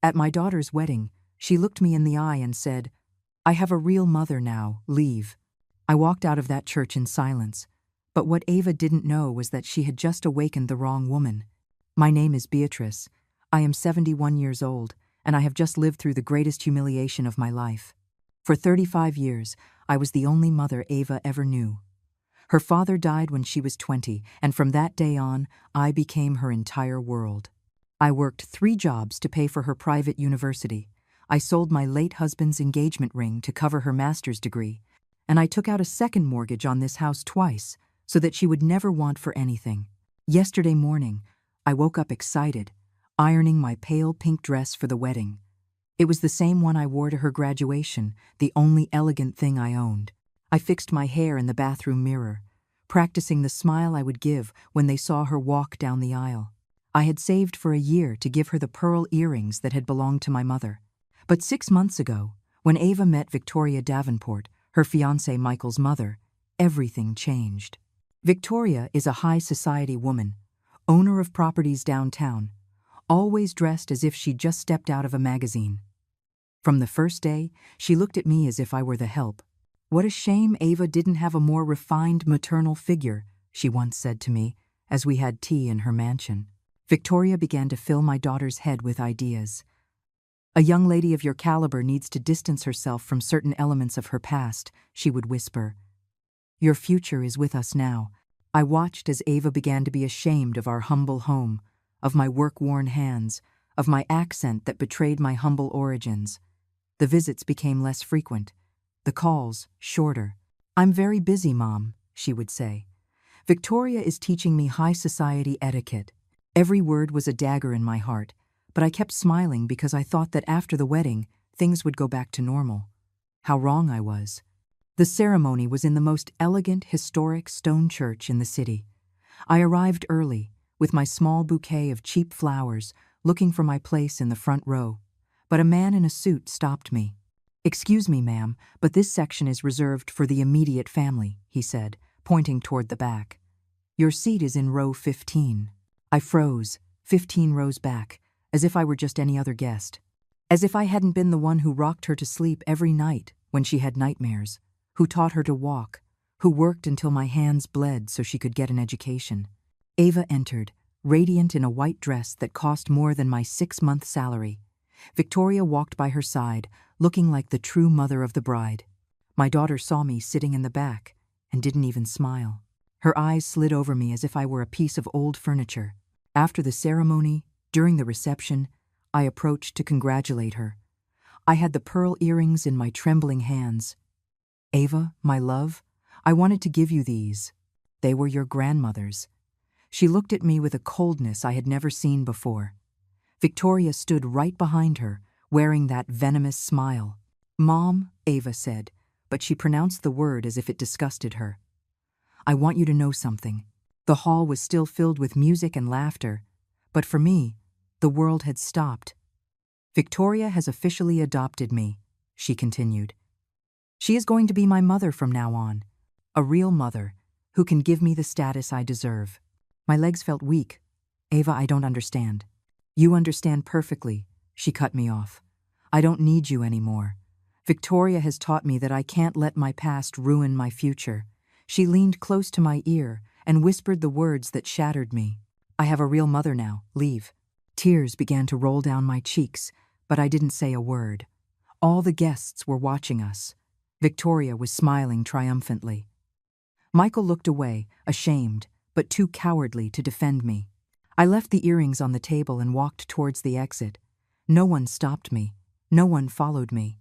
At my daughter's wedding, she looked me in the eye and said, "I have a real mother now, leave." I walked out of that church in silence, but what Ava didn't know was that she had just awakened the wrong woman. My name is Beatrice. I am 71 years old, and I have just lived through the greatest humiliation of my life. For 35 years, I was the only mother Ava ever knew. Her father died when she was 20, and from that day on, I became her entire world. I worked 3 jobs to pay for her private university. I sold my late husband's engagement ring to cover her master's degree, and I took out a second mortgage on this house twice so that she would never want for anything. Yesterday morning, I woke up excited, ironing my pale pink dress for the wedding. It was the same one I wore to her graduation, the only elegant thing I owned. I fixed my hair in the bathroom mirror, practicing the smile I would give when they saw her walk down the aisle. I had saved for a year to give her the pearl earrings that had belonged to my mother. But 6 months ago, when Ava met Victoria Davenport, her fiancé Michael's mother, everything changed. Victoria is a high society woman, owner of properties downtown, always dressed as if she'd just stepped out of a magazine. From the first day, she looked at me as if I were the help. "What a shame Ava didn't have a more refined maternal figure," she once said to me as we had tea in her mansion. Victoria began to fill my daughter's head with ideas. "A young lady of your caliber needs to distance herself from certain elements of her past," she would whisper. "Your future is with us now." I watched as Ava began to be ashamed of our humble home, of my work-worn hands, of my accent that betrayed my humble origins. The visits became less frequent, the calls shorter. "I'm very busy, Mom," she would say. "Victoria is teaching me high society etiquette." Every word was a dagger in my heart, but I kept smiling because I thought that after the wedding, things would go back to normal. How wrong I was. The ceremony was in the most elegant, historic stone church in the city. I arrived early, with my small bouquet of cheap flowers, looking for my place in the front row. But a man in a suit stopped me. "Excuse me, ma'am, but this section is reserved for the immediate family," he said, pointing toward the back. "Your seat is in row 15. I froze, 15 rows back, as if I were just any other guest. As if I hadn't been the one who rocked her to sleep every night when she had nightmares, who taught her to walk, who worked until my hands bled so she could get an education. Ava entered, radiant in a white dress that cost more than my 6-month salary. Victoria walked by her side, looking like the true mother of the bride. My daughter saw me sitting in the back and didn't even smile. Her eyes slid over me as if I were a piece of old furniture. After the ceremony, during the reception, I approached to congratulate her. I had the pearl earrings in my trembling hands. "Ava, my love, I wanted to give you these. They were your grandmother's." She looked at me with a coldness I had never seen before. Victoria stood right behind her, wearing that venomous smile. "Mom," Ava said, but she pronounced the word as if it disgusted her. "I want you to know something." The hall was still filled with music and laughter, but for me, the world had stopped. "Victoria has officially adopted me," she continued. "She is going to be my mother from now on, a real mother who can give me the status I deserve." My legs felt weak. "Ava, I don't understand." "You understand perfectly," she cut me off. "I don't need you anymore. Victoria has taught me that I can't let my past ruin my future." She leaned close to my ear and whispered the words that shattered me. "I have a real mother now, leave." Tears began to roll down my cheeks, but I didn't say a word. All the guests were watching us. Victoria was smiling triumphantly. Michael looked away, ashamed, but too cowardly to defend me. I left the earrings on the table and walked towards the exit. No one stopped me. No one followed me.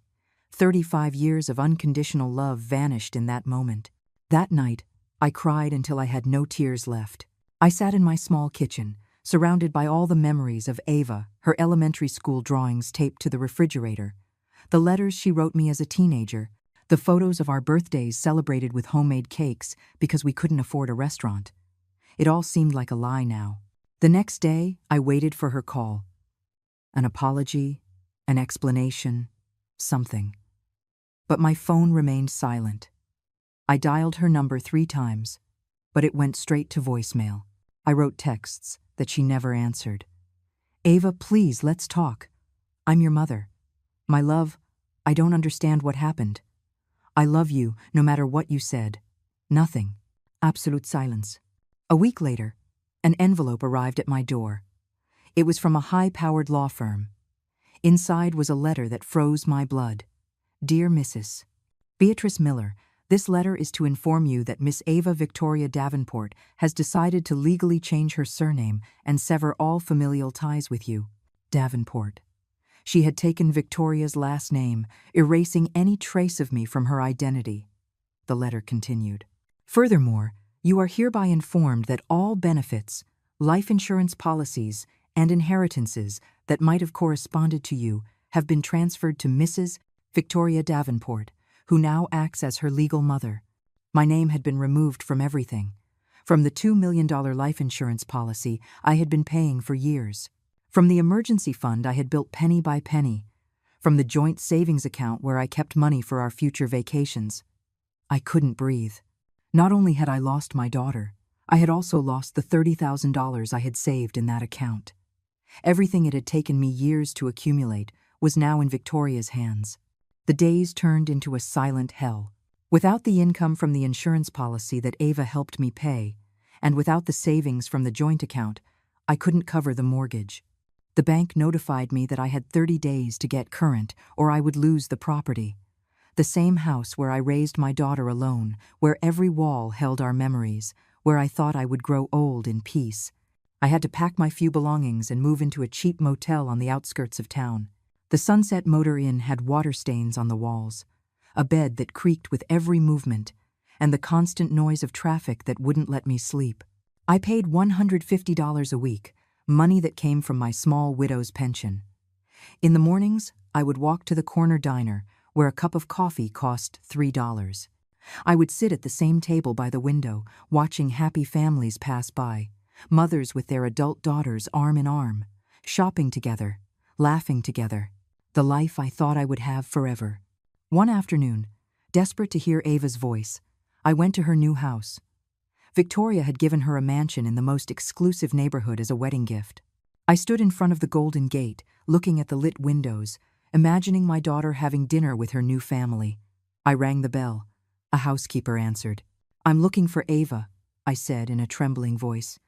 35 years of unconditional love vanished in that moment. That night, I cried until I had no tears left. I sat in my small kitchen, surrounded by all the memories of Ava, her elementary school drawings taped to the refrigerator, the letters she wrote me as a teenager, the photos of our birthdays celebrated with homemade cakes because we couldn't afford a restaurant. It all seemed like a lie now. The next day, I waited for her call. An apology, an explanation, something. But my phone remained silent. I dialed her number 3 times, but it went straight to voicemail. I wrote texts that she never answered. "Ava, please, let's talk." I'm your mother. My love, I don't understand what happened. I love you, no matter what you said. Nothing. Absolute silence. A week later, an envelope arrived at my door. It was from a high-powered law firm. Inside was a letter that froze my blood. Dear Mrs. Beatrice Miller, this letter is to inform you that Miss Ava Victoria Davenport has decided to legally change her surname and sever all familial ties with you. Davenport. She had taken Victoria's last name, erasing any trace of me from her identity. The letter continued. Furthermore, you are hereby informed that all benefits, life insurance policies, and inheritances that might have corresponded to you have been transferred to Mrs. Victoria Davenport, who now acts as her legal mother. My name had been removed from everything. From the $2 million life insurance policy I had been paying for years. From the emergency fund I had built penny by penny. From the joint savings account where I kept money for our future vacations. I couldn't breathe. Not only had I lost my daughter, I had also lost the $30,000 I had saved in that account. Everything it had taken me years to accumulate was now in Victoria's hands. The days turned into a silent hell. Without the income from the insurance policy that Ava helped me pay, and without the savings from the joint account, I couldn't cover the mortgage. The bank notified me that I had 30 days to get current or I would lose the property. The same house where I raised my daughter alone, where every wall held our memories, where I thought I would grow old in peace. I had to pack my few belongings and move into a cheap motel on the outskirts of town. The Sunset Motor Inn had water stains on the walls, a bed that creaked with every movement, and the constant noise of traffic that wouldn't let me sleep. I paid $150 a week, money that came from my small widow's pension. In the mornings, I would walk to the corner diner, where a cup of coffee cost $3. I would sit at the same table by the window, watching happy families pass by, mothers with their adult daughters arm in arm, shopping together, laughing together, the life I thought I would have forever. One afternoon, desperate to hear Ava's voice, I went to her new house. Victoria had given her a mansion in the most exclusive neighborhood as a wedding gift. I stood in front of the Golden Gate, looking at the lit windows, imagining my daughter having dinner with her new family. I rang the bell. A housekeeper answered. "I'm looking for Ava," I said in a trembling voice.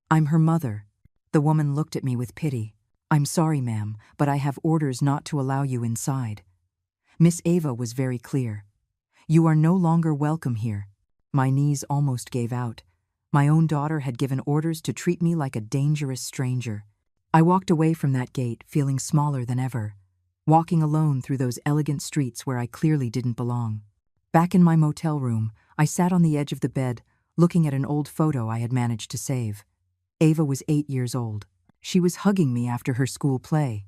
"I'm her mother." The woman looked at me with pity. "I'm sorry, ma'am, but I have orders not to allow you inside." Miss Ava was very clear. "You are no longer welcome here." My knees almost gave out. My own daughter had given orders to treat me like a dangerous stranger. I walked away from that gate feeling smaller than ever, walking alone through those elegant streets where I clearly didn't belong. Back in my motel room, I sat on the edge of the bed, looking at an old photo I had managed to save. Ava was 8 years old. She was hugging me after her school play.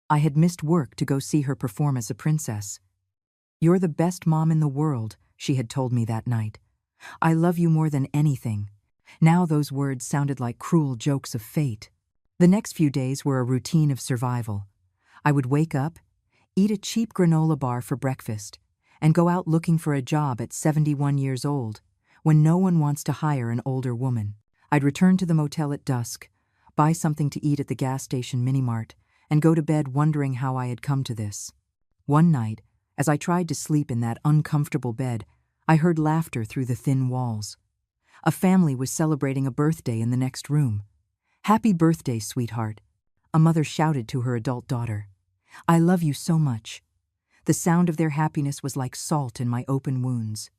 I had missed work to go see her perform as a princess. "You're the best mom in the world," she had told me that night. "I love you more than anything." Now those words sounded like cruel jokes of fate. The next few days were a routine of survival. I would wake up, eat a cheap granola bar for breakfast, and go out looking for a job at 71 years old, when no one wants to hire an older woman. I'd return to the motel at dusk, buy something to eat at the gas station mini-mart, and go to bed wondering how I had come to this. One night, as I tried to sleep in that uncomfortable bed, I heard laughter through the thin walls. A family was celebrating a birthday in the next room. "Happy birthday, sweetheart," a mother shouted to her adult daughter. "I love you so much." The sound of their happiness was like salt in my open wounds.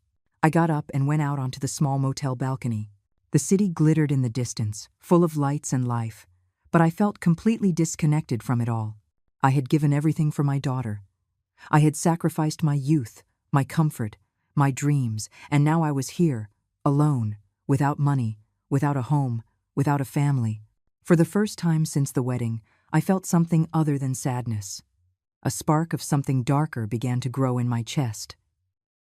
I got up and went out onto the small motel balcony. The city glittered in the distance, full of lights and life, but I felt completely disconnected from it all. I had given everything for my daughter. I had sacrificed my youth, my comfort, my dreams, and now I was here, alone, without money, without a home, without a family. For the first time since the wedding, I felt something other than sadness. A spark of something darker began to grow in my chest.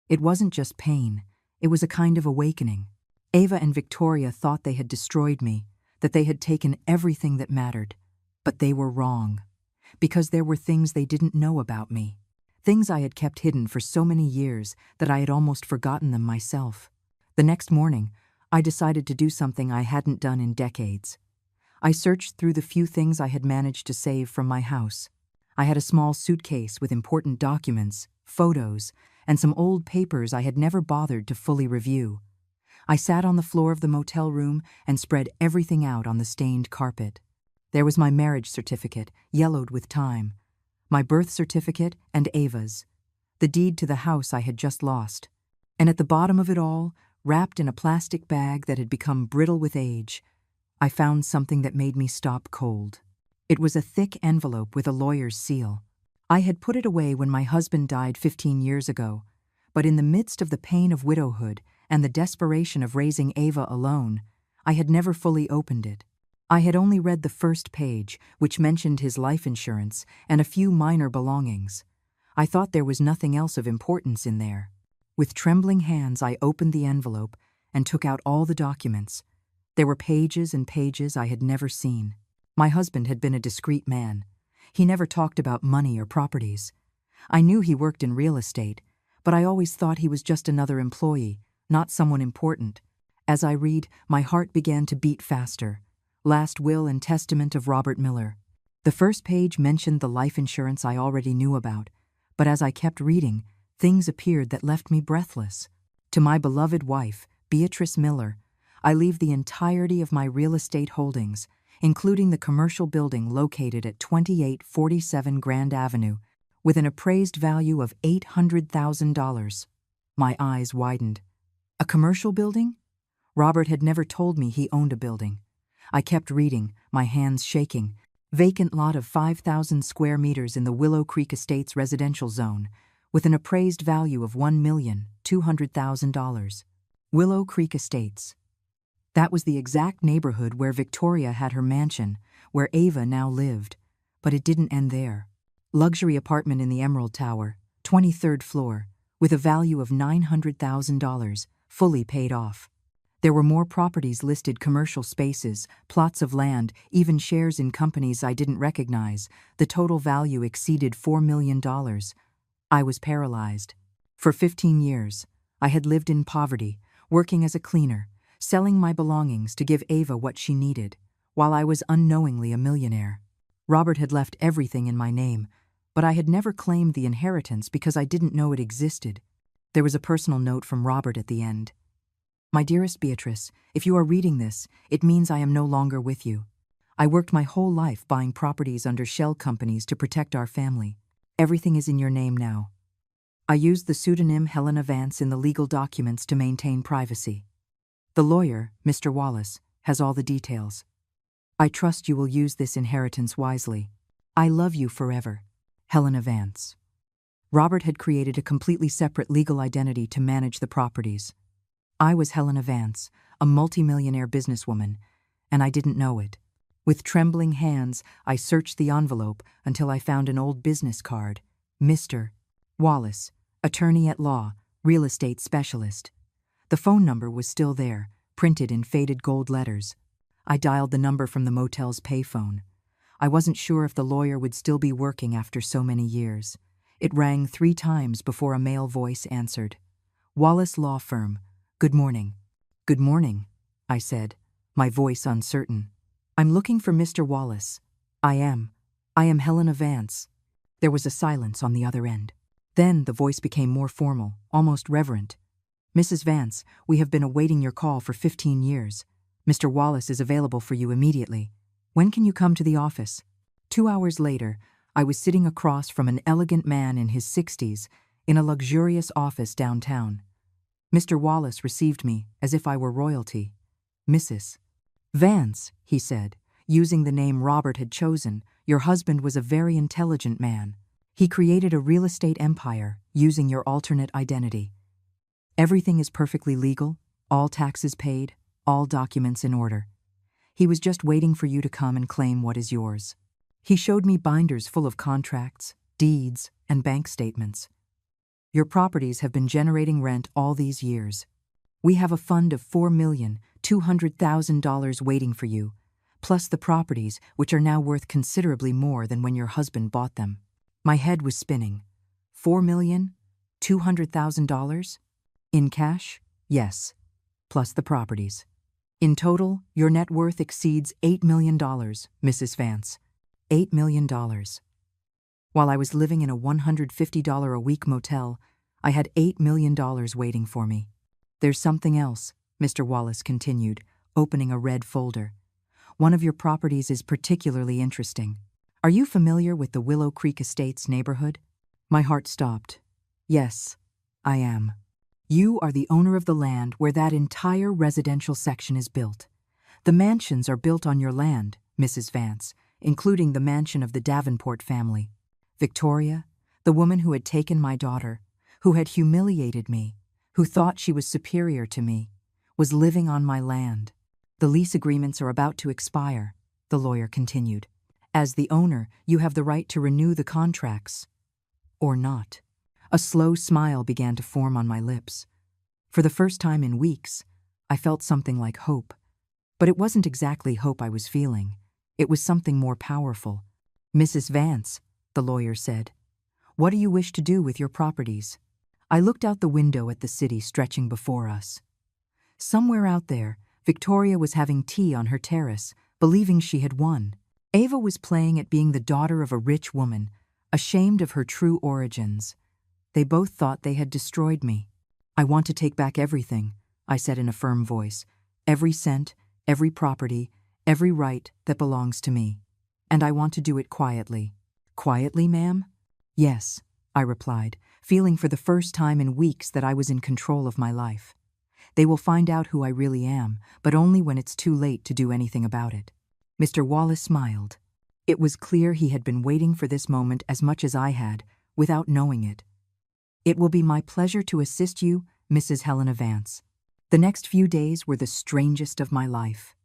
It wasn't just pain, it was a kind of awakening. Ava and Victoria thought they had destroyed me, that they had taken everything that mattered. But they were wrong, because there were things they didn't know about me. Things I had kept hidden for so many years that I had almost forgotten them myself. The next morning, I decided to do something I hadn't done in decades. I searched through the few things I had managed to save from my house. I had a small suitcase with important documents, photos, and some old papers I had never bothered to fully review. I sat on the floor of the motel room and spread everything out on the stained carpet. There was my marriage certificate, yellowed with time, my birth certificate and Ava's, the deed to the house I had just lost. And at the bottom of it all, wrapped in a plastic bag that had become brittle with age, I found something that made me stop cold. It was a thick envelope with a lawyer's seal. I had put it away when my husband died 15 years ago, but in the midst of the pain of widowhood and the desperation of raising Ava alone, I had never fully opened it. I had only read the first page, which mentioned his life insurance and a few minor belongings. I thought there was nothing else of importance in there. With trembling hands, I opened the envelope and took out all the documents. There were pages and pages I had never seen. My husband had been a discreet man. He never talked about money or properties. I knew he worked in real estate, but I always thought he was just another employee, not someone important. As I read, my heart began to beat faster. Last will and testament of Robert Miller. The first page mentioned the life insurance I already knew about, but as I kept reading, things appeared that left me breathless. To my beloved wife, Beatrice Miller, I leave the entirety of my real estate holdings, including the commercial building located at 2847 Grand Avenue, with an appraised value of $800,000. My eyes widened. A commercial building? Robert had never told me he owned a building. I kept reading, my hands shaking. Vacant lot of 5,000 square meters in the Willow Creek Estates residential zone, with an appraised value of $1,200,000. Willow Creek Estates. That was the exact neighborhood where Victoria had her mansion, where Ava now lived. But it didn't end there. Luxury apartment in the Emerald Tower, 23rd floor, with a value of $900,000, fully paid off. There were more properties listed: commercial spaces, plots of land, even shares in companies I didn't recognize. The total value exceeded $4 million. I was paralyzed. For 15 years, I had lived in poverty, working as a cleaner, selling my belongings to give Ava what she needed, while I was unknowingly a millionaire. Robert had left everything in my name, but I had never claimed the inheritance because I didn't know it existed. There was a personal note from Robert at the end. My dearest Beatrice, if you are reading this, it means I am no longer with you. I worked my whole life buying properties under shell companies to protect our family. Everything is in your name now. I used the pseudonym Helena Vance in the legal documents to maintain privacy. The lawyer, Mr. Wallace, has all the details. I trust you will use this inheritance wisely. I love you forever. Helena Vance. Robert had created a completely separate legal identity to manage the properties. I was Helena Vance, a multimillionaire businesswoman, and I didn't know it. With trembling hands, I searched the envelope until I found an old business card. Mr. Wallace, attorney at law, real estate specialist. The phone number was still there, printed in faded gold letters. I dialed the number from the motel's payphone. I wasn't sure if the lawyer would still be working after so many years. It rang 3 times before a male voice answered. Wallace Law Firm. Good morning. Good morning, I said, my voice uncertain. I'm looking for Mr. Wallace. I am Helena Vance. There was a silence on the other end. Then the voice became more formal, almost reverent. Mrs. Vance, we have been awaiting your call for 15 years. Mr. Wallace is available for you immediately. When can you come to the office? 2 hours later, I was sitting across from an elegant man in his 60s in a luxurious office downtown. Mr. Wallace received me as if I were royalty. Mrs. Vance, he said, using the name Robert had chosen, your husband was a very intelligent man. He created a real estate empire using your alternate identity. Everything is perfectly legal, all taxes paid, all documents in order. He was just waiting for you to come and claim what is yours. He showed me binders full of contracts, deeds, and bank statements. Your properties have been generating rent all these years. We have a fund of $4,200,000 waiting for you, plus the properties, which are now worth considerably more than when your husband bought them. My head was spinning. $4,200,000? In cash? Yes, plus the properties. In total, your net worth exceeds $8 million, Mrs. Vance. $8 million. While I was living in a $150 a week motel, I had $8 million waiting for me. There's something else, Mr. Wallace continued, opening a red folder. One of your properties is particularly interesting. Are you familiar with the Willow Creek Estates neighborhood? My heart stopped. Yes, I am. You are the owner of the land where that entire residential section is built. The mansions are built on your land, Mrs. Vance, including the mansion of the Davenport family. Victoria, the woman who had taken my daughter, who had humiliated me, who thought she was superior to me, was living on my land. The lease agreements are about to expire, the lawyer continued. As the owner, you have the right to renew the contracts. Or not. A slow smile began to form on my lips. For the first time in weeks, I felt something like hope. But it wasn't exactly hope I was feeling. It was something more powerful. Mrs. Vance, the lawyer said, what do you wish to do with your properties? I looked out the window at the city stretching before us. Somewhere out there, Victoria was having tea on her terrace, believing she had won. Ava was playing at being the daughter of a rich woman, ashamed of her true origins. They both thought they had destroyed me. I want to take back everything, I said in a firm voice. Every cent, every property, every right that belongs to me. And I want to do it quietly. Quietly, ma'am? Yes, I replied, feeling for the first time in weeks that I was in control of my life. They will find out who I really am, but only when it's too late to do anything about it. Mr. Wallace smiled. It was clear he had been waiting for this moment as much as I had, without knowing it. It will be my pleasure to assist you, Mrs. Helena Vance. The next few days were the strangest of my life.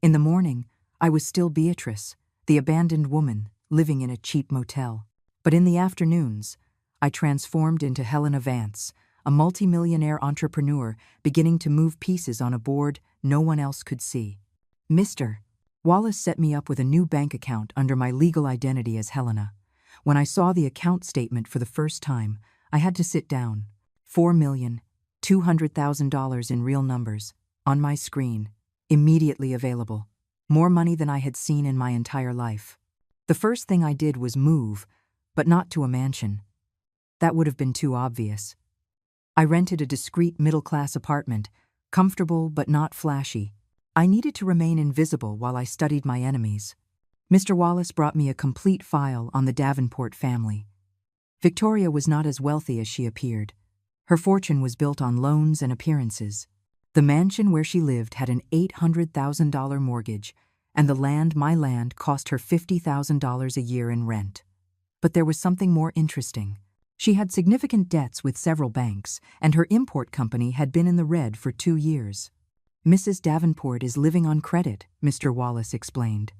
In the morning, I was still Beatrice, the abandoned woman, living in a cheap motel. But in the afternoons, I transformed into Helena Vance, a multimillionaire entrepreneur beginning to move pieces on a board no one else could see. Mr. Wallace set me up with a new bank account under my legal identity as Helena. When I saw the account statement for the first time, I had to sit down. $4,200,000 in real numbers, on my screen, immediately available. More money than I had seen in my entire life. The first thing I did was move, but not to a mansion. That would have been too obvious. I rented a discreet middle-class apartment, comfortable but not flashy. I needed to remain invisible while I studied my enemies. Mr. Wallace brought me a complete file on the Davenport family. Victoria was not as wealthy as she appeared. Her fortune was built on loans and appearances. The mansion where she lived had an $800,000 mortgage, and the land, my land, cost her $50,000 a year in rent. But there was something more interesting. She had significant debts with several banks, and her import company had been in the red for 2 years. Mrs. Davenport is living on credit, Mr. Wallace explained.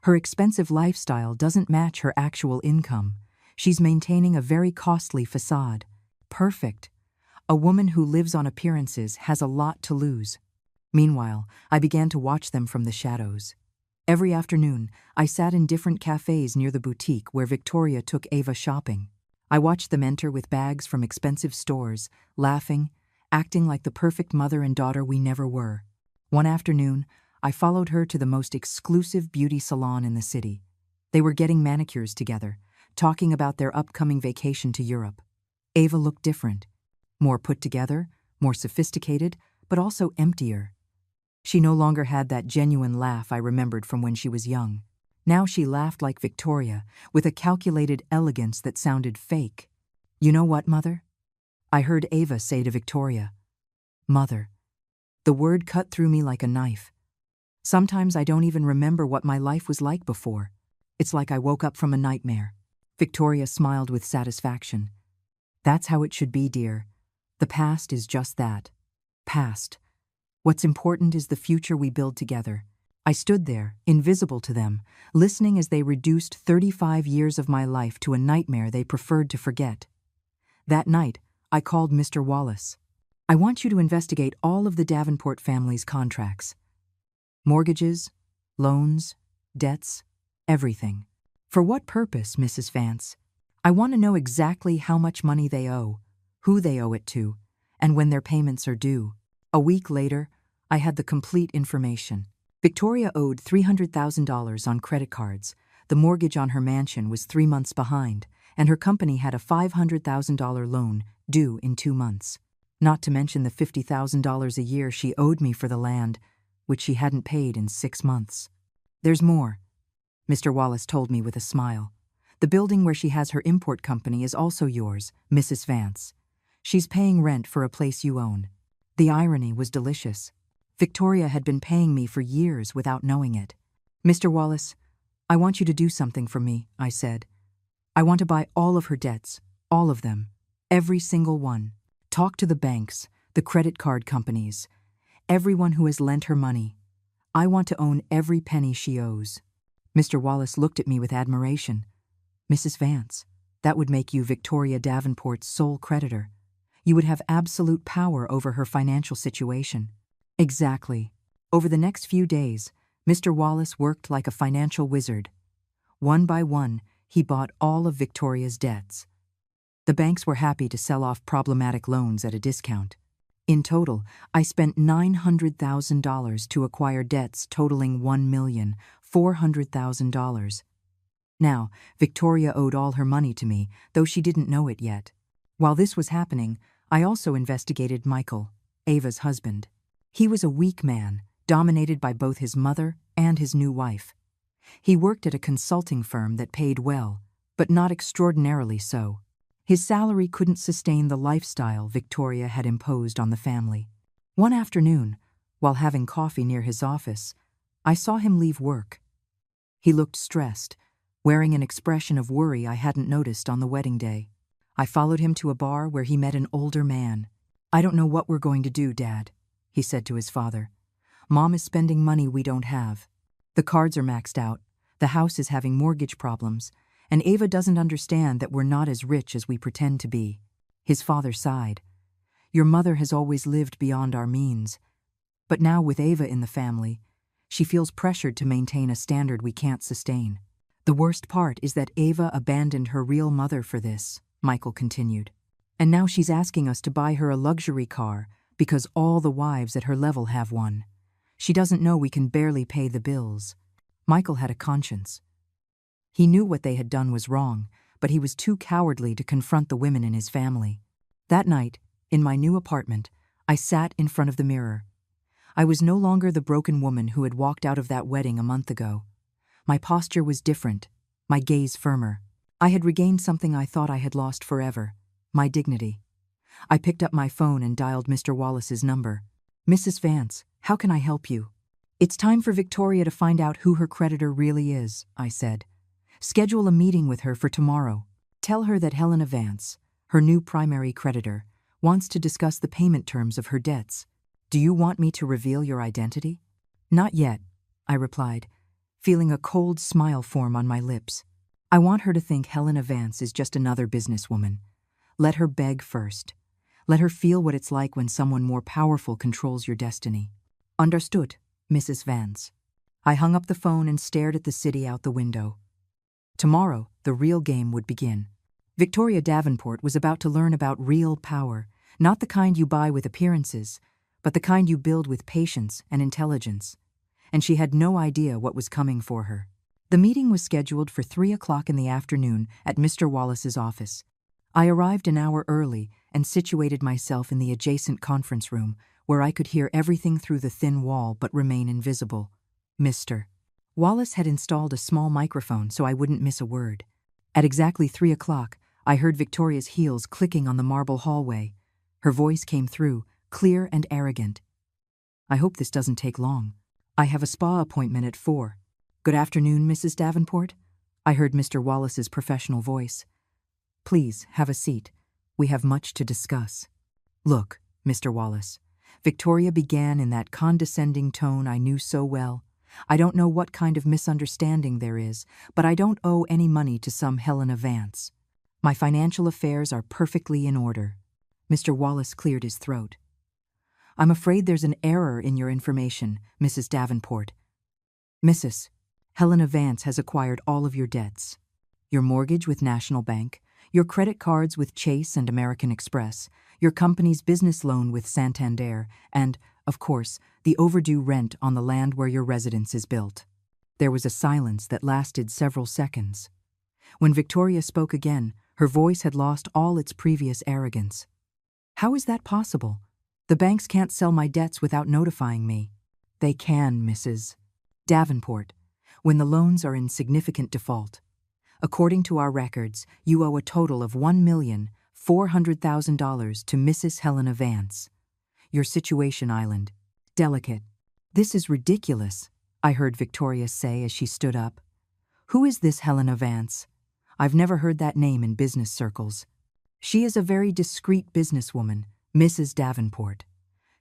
Her expensive lifestyle doesn't match her actual income. She's maintaining a very costly facade. Perfect. A woman who lives on appearances has a lot to lose. Meanwhile, I began to watch them from the shadows. Every afternoon, I sat in different cafes near the boutique where Victoria took Ava shopping. I watched them enter with bags from expensive stores, laughing, acting like the perfect mother and daughter we never were. One afternoon, I followed her to the most exclusive beauty salon in the city. They were getting manicures together, talking about their upcoming vacation to Europe. Ava looked different. More put together, more sophisticated, but also emptier. She no longer had that genuine laugh I remembered from when she was young. Now she laughed like Victoria, with a calculated elegance that sounded fake. You know what, Mother? I heard Ava say to Victoria. Mother. The word cut through me like a knife. Sometimes I don't even remember what my life was like before. It's like I woke up from a nightmare. Victoria smiled with satisfaction. That's how it should be, dear. The past is just that. Past. What's important is the future we build together. I stood there, invisible to them, listening as they reduced 35 years of my life to a nightmare they preferred to forget. That night, I called Mr. Wallace. I want you to investigate all of the Davenport family's contracts. Mortgages, loans, debts, everything. For what purpose, Mrs. Vance? I want to know exactly how much money they owe, who they owe it to, and when their payments are due. A week later, I had the complete information. Victoria owed $300,000 on credit cards, The mortgage on her mansion was 3 months behind, and her company had a $500,000 loan due in 2 months. Not to mention the $50,000 a year she owed me for the land, which she hadn't paid in 6 months. There's more, Mr. Wallace told me with a smile. The building where she has her import company is also yours, Mrs. Vance. She's paying rent for a place you own. The irony was delicious. Victoria had been paying me for years without knowing it. Mr. Wallace, I want you to do something for me, I said. I want to buy all of her debts, all of them, every single one. Talk to the banks, the credit card companies, everyone who has lent her money. I want to own every penny she owes. Mr. Wallace looked at me with admiration. Mrs. Vance, that would make you Victoria Davenport's sole creditor. You would have absolute power over her financial situation. Exactly. Over the next few days, Mr. Wallace worked like a financial wizard. One by one, he bought all of Victoria's debts. The banks were happy to sell off problematic loans at a discount. In total, I spent $900,000 to acquire debts totaling $1,400,000. Now, Victoria owed all her money to me, though she didn't know it yet. While this was happening, I also investigated Michael, Ava's husband. He was a weak man, dominated by both his mother and his new wife. He worked at a consulting firm that paid well, but not extraordinarily so. His salary couldn't sustain the lifestyle Victoria had imposed on the family. One afternoon, while having coffee near his office, I saw him leave work. He looked stressed, wearing an expression of worry I hadn't noticed on the wedding day. I followed him to a bar where he met an older man. "I don't know what we're going to do, Dad," he said to his father. "Mom is spending money we don't have. The cards are maxed out, the house is having mortgage problems, and Ava doesn't understand that we're not as rich as we pretend to be." His father sighed. "Your mother has always lived beyond our means. But now with Ava in the family, she feels pressured to maintain a standard we can't sustain. The worst part is that Ava abandoned her real mother for this," Michael continued. "And now she's asking us to buy her a luxury car because all the wives at her level have one. She doesn't know we can barely pay the bills." Michael had a conscience. He knew what they had done was wrong, but he was too cowardly to confront the women in his family. That night, in my new apartment, I sat in front of the mirror. I was no longer the broken woman who had walked out of that wedding a month ago. My posture was different, my gaze firmer. I had regained something I thought I had lost forever, my dignity. I picked up my phone and dialed Mr. Wallace's number. "Mrs. Vance, how can I help you?" "It's time for Victoria to find out who her creditor really is," I said. "Schedule a meeting with her for tomorrow. Tell her that Helena Vance, her new primary creditor, wants to discuss the payment terms of her debts. Do you want me to reveal your identity?" "Not yet," I replied, feeling a cold smile form on my lips. "I want her to think Helena Vance is just another businesswoman. Let her beg first. Let her feel what it's like when someone more powerful controls your destiny." "Understood, Mrs. Vance." I hung up the phone and stared at the city out the window. Tomorrow, the real game would begin. Victoria Davenport was about to learn about real power, not the kind you buy with appearances, but the kind you build with patience and intelligence. And she had no idea what was coming for her. The meeting was scheduled for 3 o'clock in the afternoon at Mr. Wallace's office. I arrived an hour early and situated myself in the adjacent conference room, where I could hear everything through the thin wall but remain invisible. Mr. Wallace had installed a small microphone so I wouldn't miss a word. At exactly 3 o'clock, I heard Victoria's heels clicking on the marble hallway. Her voice came through, clear and arrogant. "I hope this doesn't take long. I have a spa appointment at 4. "Good afternoon, Mrs. Davenport," I heard Mr. Wallace's professional voice. "Please, have a seat. We have much to discuss." "Look, Mr. Wallace," Victoria began in that condescending tone I knew so well. "I don't know what kind of misunderstanding there is, but I don't owe any money to some Helena Vance. My financial affairs are perfectly in order." Mr. Wallace cleared his throat. "I'm afraid there's an error in your information, Mrs. Davenport. Mrs. Helena Vance has acquired all of your debts. Your mortgage with National Bank, your credit cards with Chase and American Express, your company's business loan with Santander, and, of course, the overdue rent on the land where your residence is built." There was a silence that lasted several seconds. When Victoria spoke again, her voice had lost all its previous arrogance. "How is that possible? The banks can't sell my debts without notifying me." "They can, Mrs. Davenport, when the loans are in significant default. According to our records, you owe a total of $1,400,000 to Mrs. Helena Vance. Your situation island. Delicate." "This is ridiculous," I heard Victoria say as she stood up. "Who is this Helena Vance? I've never heard that name in business circles." "She is a very discreet businesswoman, Mrs. Davenport.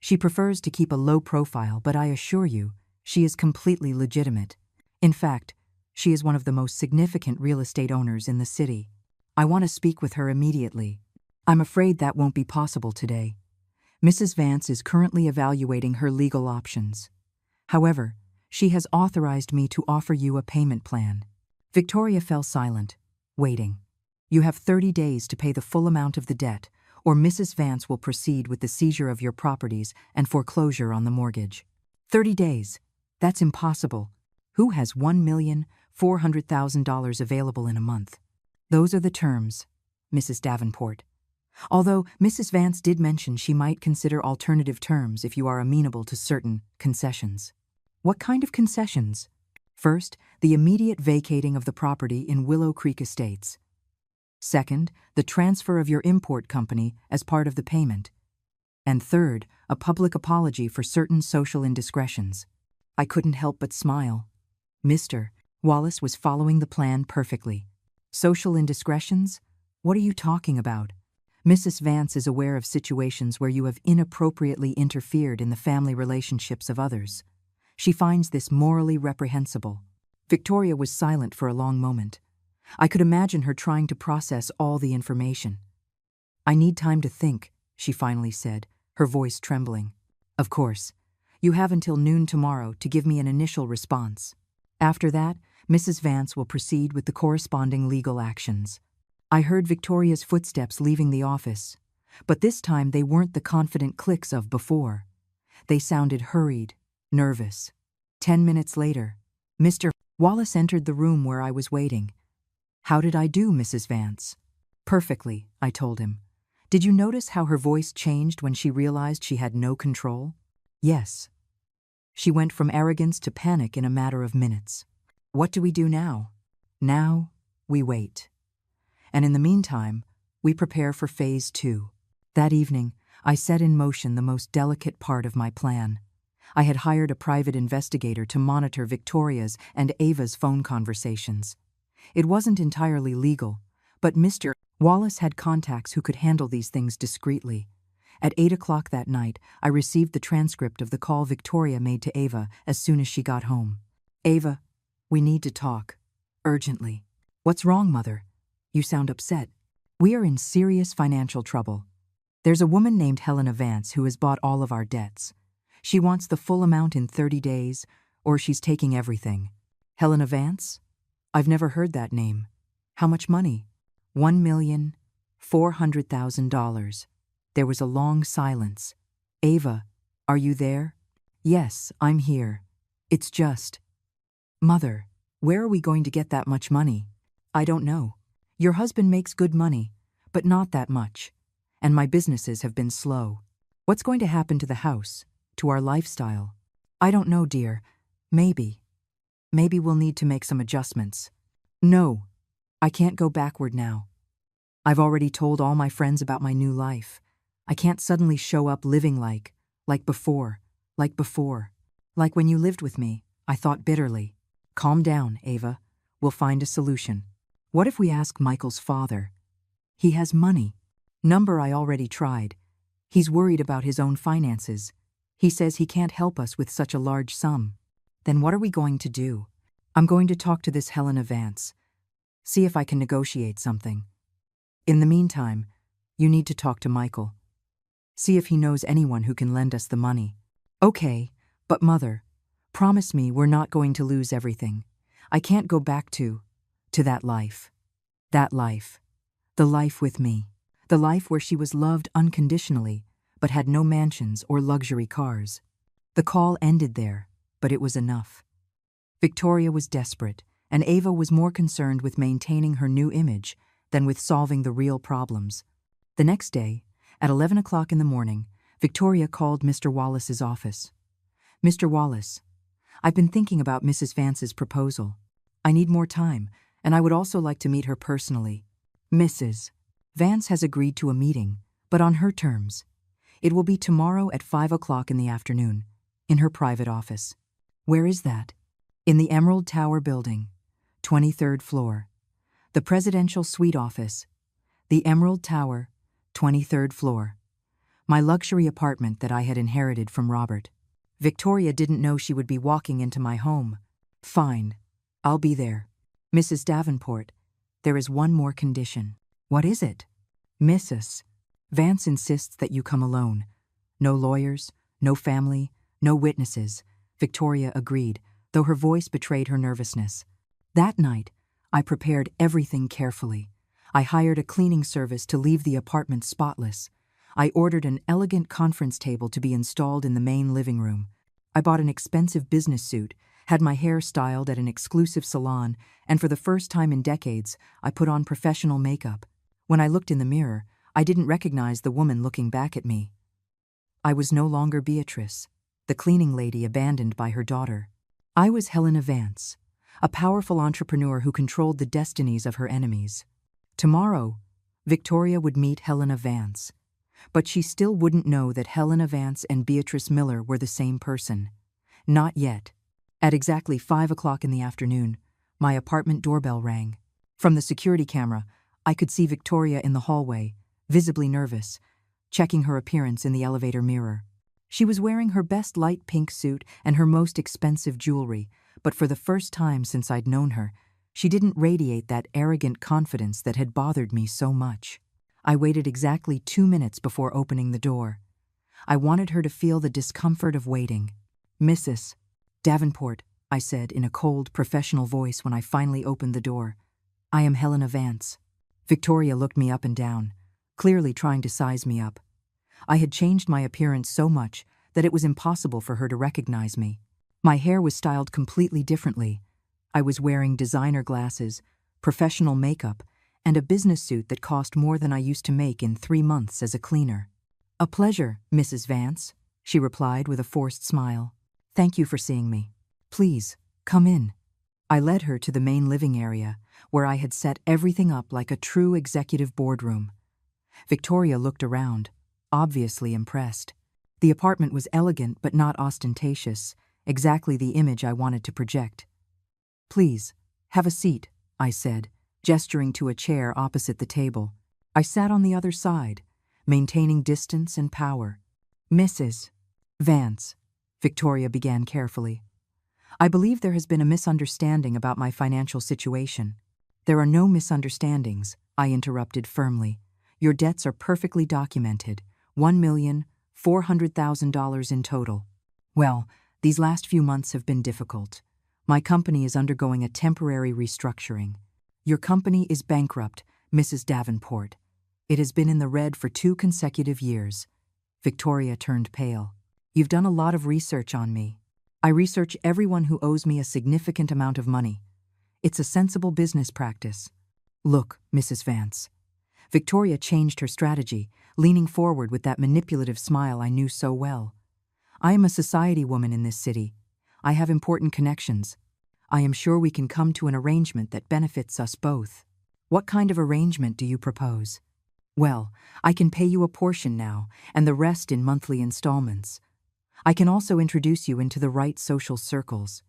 She prefers to keep a low profile, but I assure you, she is completely legitimate. In fact, she is one of the most significant real estate owners in the city. I want to speak with her immediately." "I'm afraid that won't be possible today. Mrs. Vance is currently evaluating her legal options. However, she has authorized me to offer you a payment plan." Victoria fell silent, waiting. "You have 30 days to pay the full amount of the debt, or Mrs. Vance will proceed with the seizure of your properties and foreclosure on the mortgage." 30 days? That's impossible. Who has $1,400,000 available in a month? "Those are the terms, Mrs. Davenport. Although Mrs. Vance did mention she might consider alternative terms if you are amenable to certain concessions." "What kind of concessions?" "First, the immediate vacating of the property in Willow Creek Estates. Second, the transfer of your import company as part of the payment. And third, a public apology for certain social indiscretions." I couldn't help but smile. Mr. Wallace was following the plan perfectly. "Social indiscretions? What are you talking about?" "Mrs. Vance is aware of situations where you have inappropriately interfered in the family relationships of others. She finds this morally reprehensible." Victoria was silent for a long moment. I could imagine her trying to process all the information. "I need time to think," she finally said, her voice trembling. "Of course. You have until noon tomorrow to give me an initial response. After that, Mrs. Vance will proceed with the corresponding legal actions." I heard Victoria's footsteps leaving the office, but this time they weren't the confident clicks of before. They sounded hurried, nervous. 10 minutes later, Mr. Wallace entered the room where I was waiting. "How did I do, Mrs. Vance?" "Perfectly," I told him. "Did you notice how her voice changed when she realized she had no control?" "Yes." "She went from arrogance to panic in a matter of minutes." "What do we do now?" "Now, we wait. And in the meantime, we prepare for phase 2. That evening, I set in motion the most delicate part of my plan. I had hired a private investigator to monitor Victoria's and Ava's phone conversations. It wasn't entirely legal, but Mr. Wallace had contacts who could handle these things discreetly. At 8 o'clock that night, I received the transcript of the call Victoria made to Ava as soon as she got home. "Ava, we need to talk. Urgently." "What's wrong, Mother? You sound upset." "We are in serious financial trouble. There's a woman named Helena Vance who has bought all of our debts. She wants the full amount in 30 days, or she's taking everything." "Helena Vance? I've never heard that name. How much money?" $1,400,000. There was a long silence. "Ava, are you there?" "Yes, I'm here. It's just—" "Mother, where are we going to get that much money?" "I don't know. Your husband makes good money, but not that much. And my businesses have been slow. What's going to happen to the house, to our lifestyle?" "I don't know, dear. Maybe we'll need to make some adjustments." "No, I can't go backward now. I've already told all my friends about my new life. I can't suddenly show up living like before. Like when you lived with me," I thought bitterly. "Calm down, Ava. We'll find a solution. What if we ask Michael's father? He has money." "Number I already tried. He's worried about his own finances. He says he can't help us with such a large sum." "Then what are we going to do?" "I'm going to talk to this Helena Vance. See if I can negotiate something. In the meantime, you need to talk to Michael. See if he knows anyone who can lend us the money." "Okay, but Mother, promise me we're not going to lose everything. I can't go back to that life. That life. The life with me. The life where she was loved unconditionally, but had no mansions or luxury cars." The call ended there, but it was enough. Victoria was desperate, and Ava was more concerned with maintaining her new image than with solving the real problems. The next day, at 11 o'clock in the morning, Victoria called Mr. Wallace's office. "Mr. Wallace, I've been thinking about Mrs. Vance's proposal. I need more time, and I would also like to meet her personally. Mrs. Vance has agreed to a meeting, but on her terms. It will be tomorrow at 5 o'clock in the afternoon, in her private office." "Where is that?" "In the Emerald Tower building, 23rd floor. The Presidential Suite office. The Emerald Tower, 23rd floor. My luxury apartment that I had inherited from Robert." Victoria didn't know she would be walking into my home. "Fine. I'll be there. Mrs. Davenport, there is one more condition." "What is it?" "Mrs. Vance insists that you come alone. No lawyers, no family, no witnesses." Victoria agreed, though her voice betrayed her nervousness. That night, I prepared everything carefully. I hired a cleaning service to leave the apartment spotless. I ordered an elegant conference table to be installed in the main living room. I bought an expensive business suit, had my hair styled at an exclusive salon, and for the first time in decades, I put on professional makeup. When I looked in the mirror, I didn't recognize the woman looking back at me. I was no longer Beatrice, the cleaning lady abandoned by her daughter. I was Helena Vance, a powerful entrepreneur who controlled the destinies of her enemies. Tomorrow, Victoria would meet Helena Vance, but she still wouldn't know that Helena Vance and Beatrice Miller were the same person. Not yet. At exactly 5 o'clock in the afternoon, my apartment doorbell rang. From the security camera, I could see Victoria in the hallway, visibly nervous, checking her appearance in the elevator mirror. She was wearing her best light pink suit and her most expensive jewelry, but for the first time since I'd known her, she didn't radiate that arrogant confidence that had bothered me so much. I waited exactly 2 minutes before opening the door. I wanted her to feel the discomfort of waiting. "Mrs. Davenport," I said in a cold, professional voice when I finally opened the door. "I am Helena Vance." Victoria looked me up and down, clearly trying to size me up. I had changed my appearance so much that it was impossible for her to recognize me. My hair was styled completely differently. I was wearing designer glasses, professional makeup, and a business suit that cost more than I used to make in 3 months as a cleaner. "A pleasure, Mrs. Vance," she replied with a forced smile. "Thank you for seeing me. Please, come in." I led her to the main living area, where I had set everything up like a true executive boardroom. Victoria looked around, obviously impressed. The apartment was elegant but not ostentatious, exactly the image I wanted to project. "Please, have a seat," I said, gesturing to a chair opposite the table. I sat on the other side, maintaining distance and power. "Mrs. Vance," Victoria began carefully, "I believe there has been a misunderstanding about my financial situation." "There are no misunderstandings," I interrupted firmly. "Your debts are perfectly documented, $1,400,000 in total. Well, these last few months have been difficult. My company is undergoing a temporary restructuring. Your company is bankrupt, Mrs. Davenport. It has been in the red for 2 consecutive years." Victoria turned pale. "You've done a lot of research on me." "I research everyone who owes me a significant amount of money. It's a sensible business practice." "Look, Mrs. Vance." Victoria changed her strategy, leaning forward with that manipulative smile I knew so well. "I am a society woman in this city. I have important connections. I am sure we can come to an arrangement that benefits us both." "What kind of arrangement do you propose?" "Well, I can pay you a portion now, and the rest in monthly installments. I can also introduce you into the right social circles.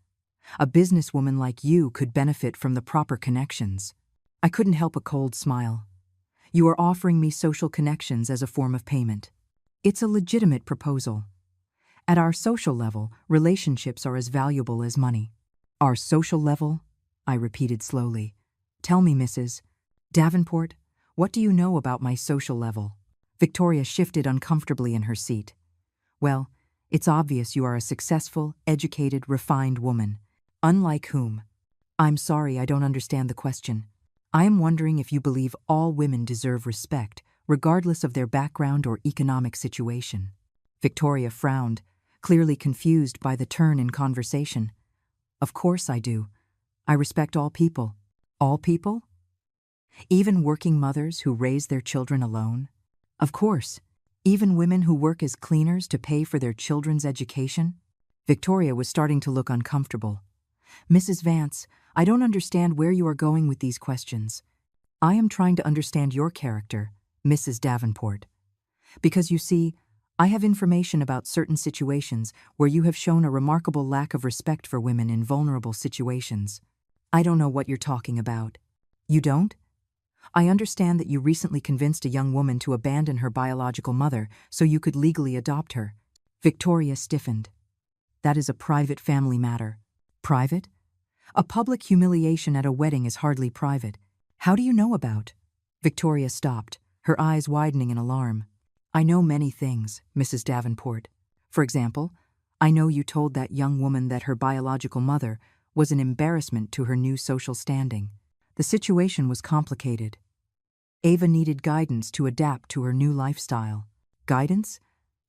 A businesswoman like you could benefit from the proper connections." I couldn't help a cold smile. "You are offering me social connections as a form of payment. It's a legitimate proposal. At our social level, relationships are as valuable as money." "Our social level?" I repeated slowly. "Tell me, Mrs. Davenport, what do you know about my social level?" Victoria shifted uncomfortably in her seat. "Well, it's obvious you are a successful, educated, refined woman. Unlike whom?" "I'm sorry, I don't understand the question." "I am wondering if you believe all women deserve respect, regardless of their background or economic situation." Victoria frowned, clearly confused by the turn in conversation. Of course I do. I respect all people. All people? Even working mothers who raise their children alone? Of course. Even women who work as cleaners to pay for their children's education? Victoria was starting to look uncomfortable. Mrs. Vance, I don't understand where you are going with these questions. I am trying to understand your character, Mrs. Davenport. Because you see, I have information about certain situations where you have shown a remarkable lack of respect for women in vulnerable situations. I don't know what you're talking about. You don't? I understand that you recently convinced a young woman to abandon her biological mother so you could legally adopt her. Victoria stiffened. That is a private family matter. Private? A public humiliation at a wedding is hardly private. How do you know about? Victoria stopped, her eyes widening in alarm. I know many things, Mrs. Davenport. For example, I know you told that young woman that her biological mother was an embarrassment to her new social standing. The situation was complicated. Ava needed guidance to adapt to her new lifestyle. Guidance?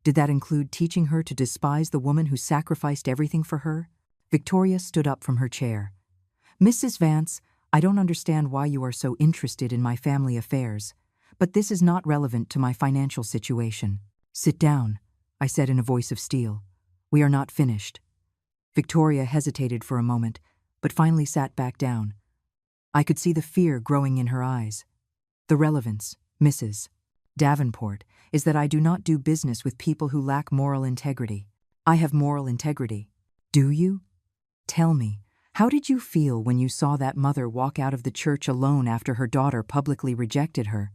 Did that include teaching her to despise the woman who sacrificed everything for her? Victoria stood up from her chair. Mrs. Vance, I don't understand why you are so interested in my family affairs, but this is not relevant to my financial situation. Sit down, I said in a voice of steel. We are not finished. Victoria hesitated for a moment, but finally sat back down. I could see the fear growing in her eyes. The relevance, Mrs. Davenport, is that I do not do business with people who lack moral integrity. I have moral integrity. Do you? Tell me, how did you feel when you saw that mother walk out of the church alone after her daughter publicly rejected her?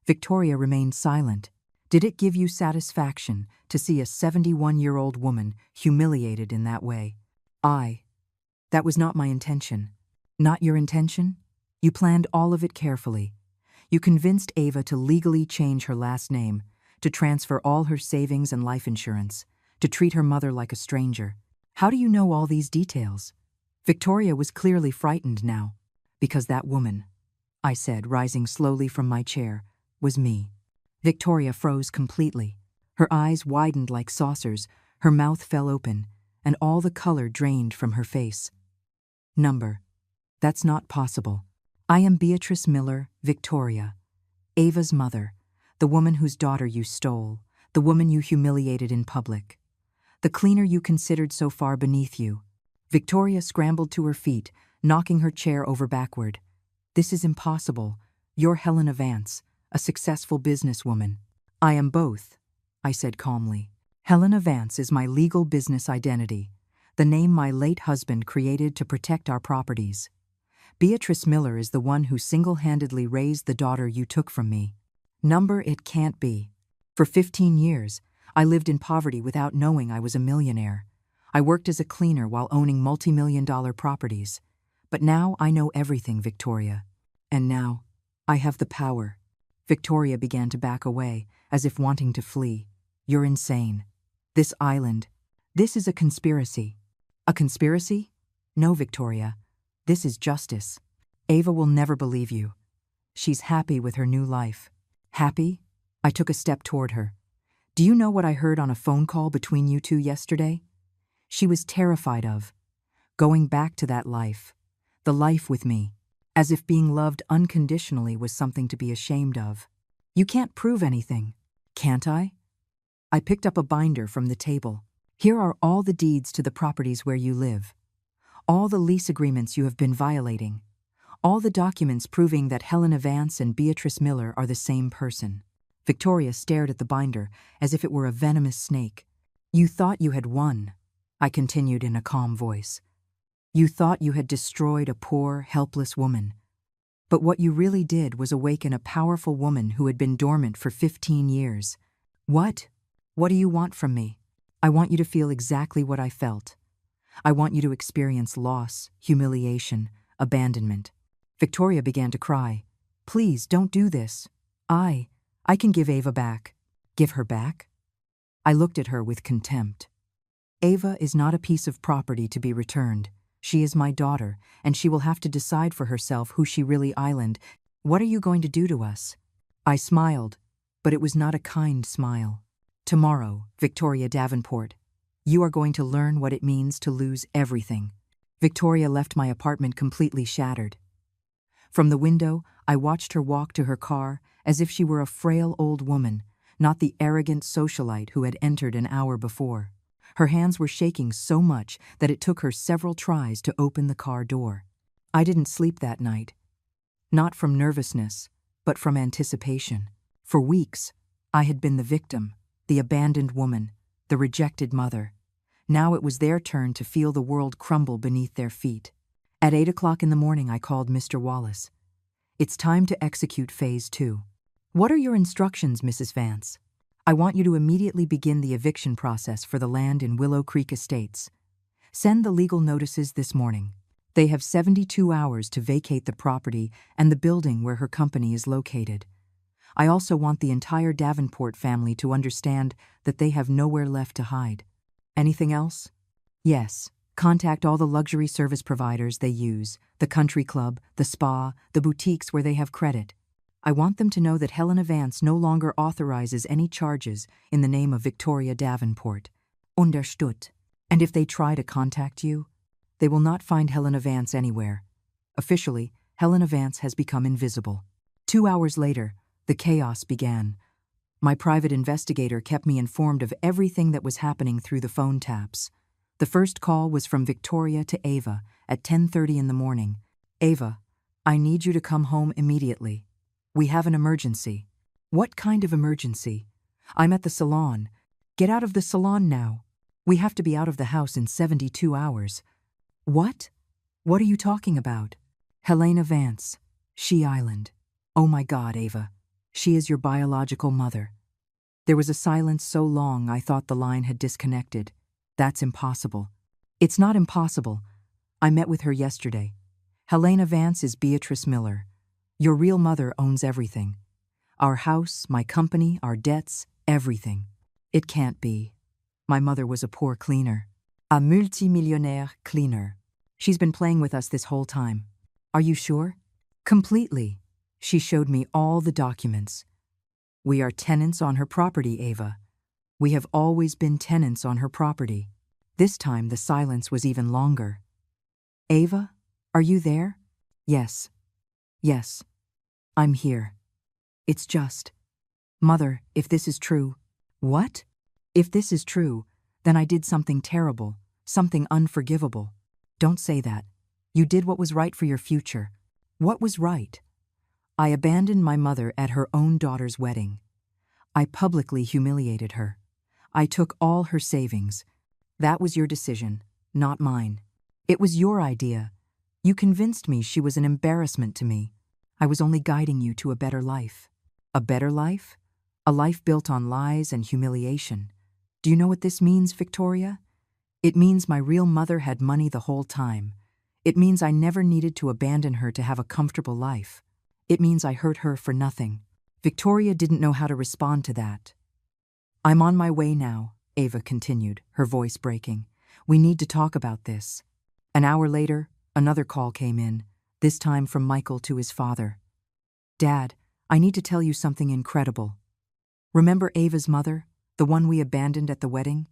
Victoria remained silent. Did it give you satisfaction to see a 71-year-old woman humiliated in that way? That was not my intention. Not your intention? You planned all of it carefully. You convinced Ava to legally change her last name, to transfer all her savings and life insurance, to treat her mother like a stranger. How do you know all these details? Victoria was clearly frightened now. Because that woman, I said, rising slowly from my chair, was me. Victoria froze completely. Her eyes widened like saucers, her mouth fell open, and all the color drained from her face. That's not possible. I am Beatrice Miller, Victoria, Ava's mother, the woman whose daughter you stole, the woman you humiliated in public, the cleaner you considered so far beneath you. Victoria scrambled to her feet, knocking her chair over backward. This is impossible. You're Helena Vance, a successful businesswoman. I am both, I said calmly. Helena Vance is my legal business identity, the name my late husband created to protect our properties. Beatrice Miller is the one who single-handedly raised the daughter you took from me. It can't be. For 15 years, I lived in poverty without knowing I was a millionaire. I worked as a cleaner while owning multi-million-dollar properties. But now I know everything, Victoria. And now, I have the power. Victoria began to back away, as if wanting to flee. You're insane. This island. This is a conspiracy. A conspiracy? No, Victoria. This is justice. Ava will never believe you. She's happy with her new life. Happy? I took a step toward her. Do you know what I heard on a phone call between you two yesterday? She was terrified of going back to that life, the life with me, as if being loved unconditionally was something to be ashamed of. You can't prove anything, can't I? I picked up a binder from the table. Here are all the deeds to the properties where you live, all the lease agreements you have been violating, all the documents proving that Helena Vance and Beatrice Miller are the same person. Victoria stared at the binder as if it were a venomous snake. You thought you had won, I continued in a calm voice. You thought you had destroyed a poor, helpless woman. But what you really did was awaken a powerful woman who had been dormant for 15 years. What? What do you want from me? I want you to feel exactly what I felt. I want you to experience loss, humiliation, abandonment. Victoria began to cry. Please, don't do this. I can give Ava back. Give her back? I looked at her with contempt. Ava is not a piece of property to be returned. She is my daughter, and she will have to decide for herself who she really island. What are you going to do to us? I smiled, but it was not a kind smile. Tomorrow, Victoria Davenport, you are going to learn what it means to lose everything. Victoria left my apartment completely shattered. From the window, I watched her walk to her car as if she were a frail old woman, not the arrogant socialite who had entered an hour before. Her hands were shaking so much that it took her several tries to open the car door. I didn't sleep that night. Not from nervousness, but from anticipation. For weeks, I had been the victim, the abandoned woman, the rejected mother. Now it was their turn to feel the world crumble beneath their feet. At 8 o'clock in the morning, I called Mr. Wallace. It's time to execute Phase 2. What are your instructions, Mrs. Vance? I want you to immediately begin the eviction process for the land in Willow Creek Estates. Send the legal notices this morning. They have 72 hours to vacate the property and the building where her company is located. I also want the entire Davenport family to understand that they have nowhere left to hide. Anything else? Yes. Contact all the luxury service providers they use, the country club, the spa, the boutiques where they have credit. I want them to know that Helena Vance no longer authorizes any charges in the name of Victoria Davenport. Understood. And if they try to contact you, they will not find Helena Vance anywhere. Officially, Helena Vance has become invisible. 2 hours later, the chaos began. My private investigator kept me informed of everything that was happening through the phone taps. The first call was from Victoria to Ava at 10:30 in the morning. Ava, I need you to come home immediately. We have an emergency. What kind of emergency? I'm at the salon. Get out of the salon now. We have to be out of the house in 72 hours. What? What are you talking about? Helena Vance, She Island. Oh my God, Ava. She is your biological mother. There was a silence so long I thought the line had disconnected. That's impossible. It's not impossible. I met with her yesterday. Helena Vance is Beatrice Miller. Your real mother owns everything. Our house, my company, our debts, everything. It can't be. My mother was a poor cleaner. A multimillionaire cleaner. She's been playing with us this whole time. Are you sure? Completely. She showed me all the documents. We are tenants on her property, Ava. We have always been tenants on her property. This time the silence was even longer. Ava, are you there? Yes. Yes. I'm here. It's just. Mother, if this is true. What? If this is true, then I did something terrible, something unforgivable. Don't say that. You did what was right for your future. What was right? I abandoned my mother at her own daughter's wedding. I publicly humiliated her. I took all her savings. That was your decision, not mine. It was your idea. You convinced me she was an embarrassment to me. I was only guiding you to a better life. A better life? A life built on lies and humiliation. Do you know what this means, Victoria? It means my real mother had money the whole time. It means I never needed to abandon her to have a comfortable life. It means I hurt her for nothing. Victoria didn't know how to respond to that. I'm on my way now, Ava continued, her voice breaking. We need to talk about this. An hour later, another call came in, this time from Michael to his father. Dad, I need to tell you something incredible. Remember Ava's mother, the one we abandoned at the wedding?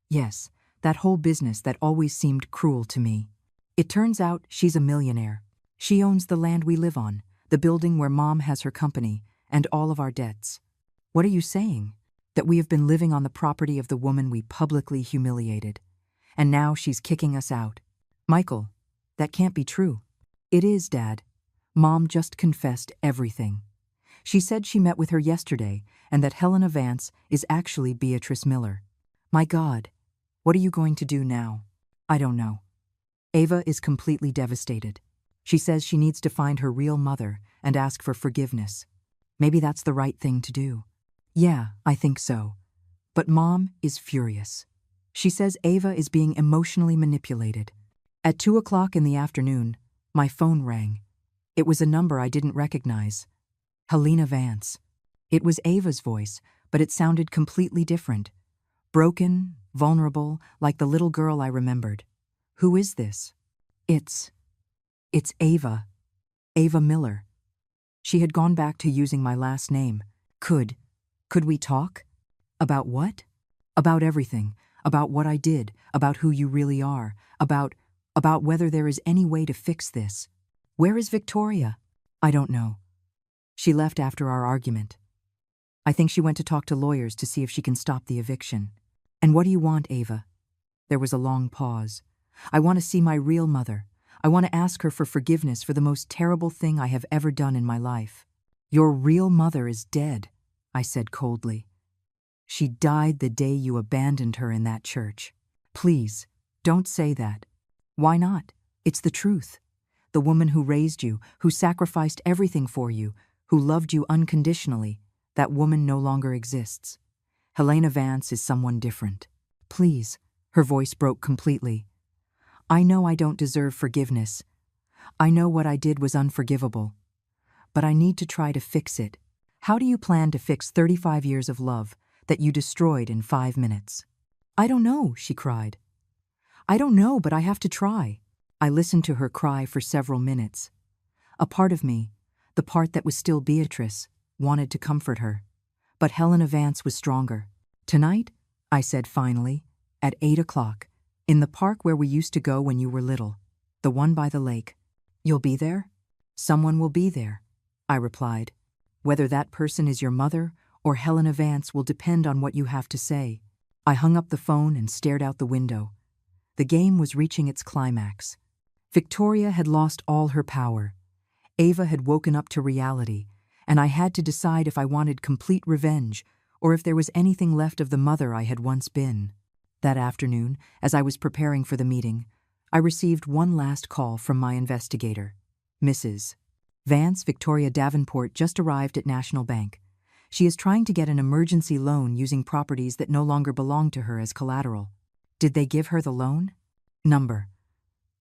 Yes, that whole business that always seemed cruel to me. It turns out she's a millionaire. She owns the land we live on, the building where Mom has her company, and all of our debts. What are you saying? That we have been living on the property of the woman we publicly humiliated. And now she's kicking us out. Michael, that can't be true. It is, Dad. Mom just confessed everything. She said she met with her yesterday and that Helena Vance is actually Beatrice Miller. My God, what are you going to do now? I don't know. Ava is completely devastated. She says she needs to find her real mother and ask for forgiveness. Maybe that's the right thing to do. Yeah, I think so. But Mom is furious. She says Ava is being emotionally manipulated. At 2 o'clock in the afternoon, my phone rang. It was a number I didn't recognize. Helena Vance. It was Ava's voice, but it sounded completely different. Broken, vulnerable, like the little girl I remembered. Who is this? It's Ava. Ava Miller. She had gone back to using my last name. Could we talk? About what? About everything. About what I did. About who you really are. About about whether there is any way to fix this. Where is Victoria? I don't know. She left after our argument. I think she went to talk to lawyers to see if she can stop the eviction. And what do you want, Ava? There was a long pause. I want to see my real mother. I want to ask her for forgiveness for the most terrible thing I have ever done in my life. Your real mother is dead, I said coldly. She died the day you abandoned her in that church. Please, don't say that. Why not? It's the truth. The woman who raised you, who sacrificed everything for you, who loved you unconditionally, that woman no longer exists. Helena Vance is someone different. Please, her voice broke completely. I know I don't deserve forgiveness. I know what I did was unforgivable. But I need to try to fix it. How do you plan to fix 35 years of love that you destroyed in 5 minutes? I don't know, she cried. I don't know, but I have to try. I listened to her cry for several minutes. A part of me, the part that was still Beatrice, wanted to comfort her. But Helena Vance was stronger. Tonight, I said finally, at 8 o'clock, in the park where we used to go when you were little, the one by the lake. You'll be there? Someone will be there, I replied. Whether that person is your mother or Helena Vance will depend on what you have to say. I hung up the phone and stared out the window. The game was reaching its climax. Victoria had lost all her power. Ava had woken up to reality, and I had to decide if I wanted complete revenge or if there was anything left of the mother I had once been. That afternoon, as I was preparing for the meeting, I received one last call from my investigator. Mrs. Vance Victoria Davenport just arrived at National Bank. She is trying to get an emergency loan using properties that no longer belong to her as collateral. Did they give her the loan? Number.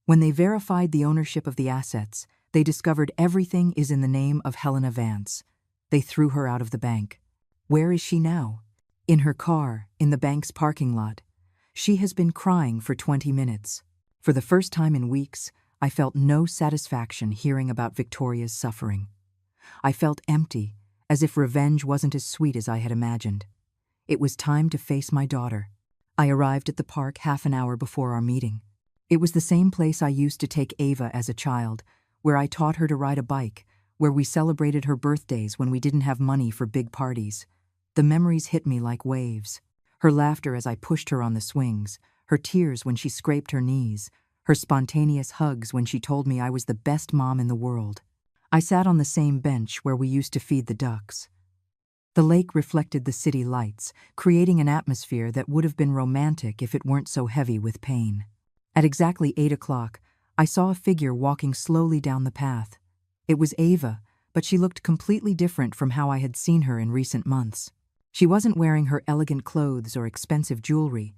When they verified the ownership of the assets, they discovered everything is in the name of Helena Vance. They threw her out of the bank. Where is she now? In her car, in the bank's parking lot. She has been crying for 20 minutes. For the first time in weeks, I felt no satisfaction hearing about Victoria's suffering. I felt empty, as if revenge wasn't as sweet as I had imagined. It was time to face my daughter. I arrived at the park half an hour before our meeting. It was the same place I used to take Ava as a child, where I taught her to ride a bike, where we celebrated her birthdays when we didn't have money for big parties. The memories hit me like waves. Her laughter as I pushed her on the swings, her tears when she scraped her knees, her spontaneous hugs when she told me I was the best mom in the world. I sat on the same bench where we used to feed the ducks. The lake reflected the city lights, creating an atmosphere that would have been romantic if it weren't so heavy with pain. At exactly 8 o'clock, I saw a figure walking slowly down the path. It was Ava, but she looked completely different from how I had seen her in recent months. She wasn't wearing her elegant clothes or expensive jewelry.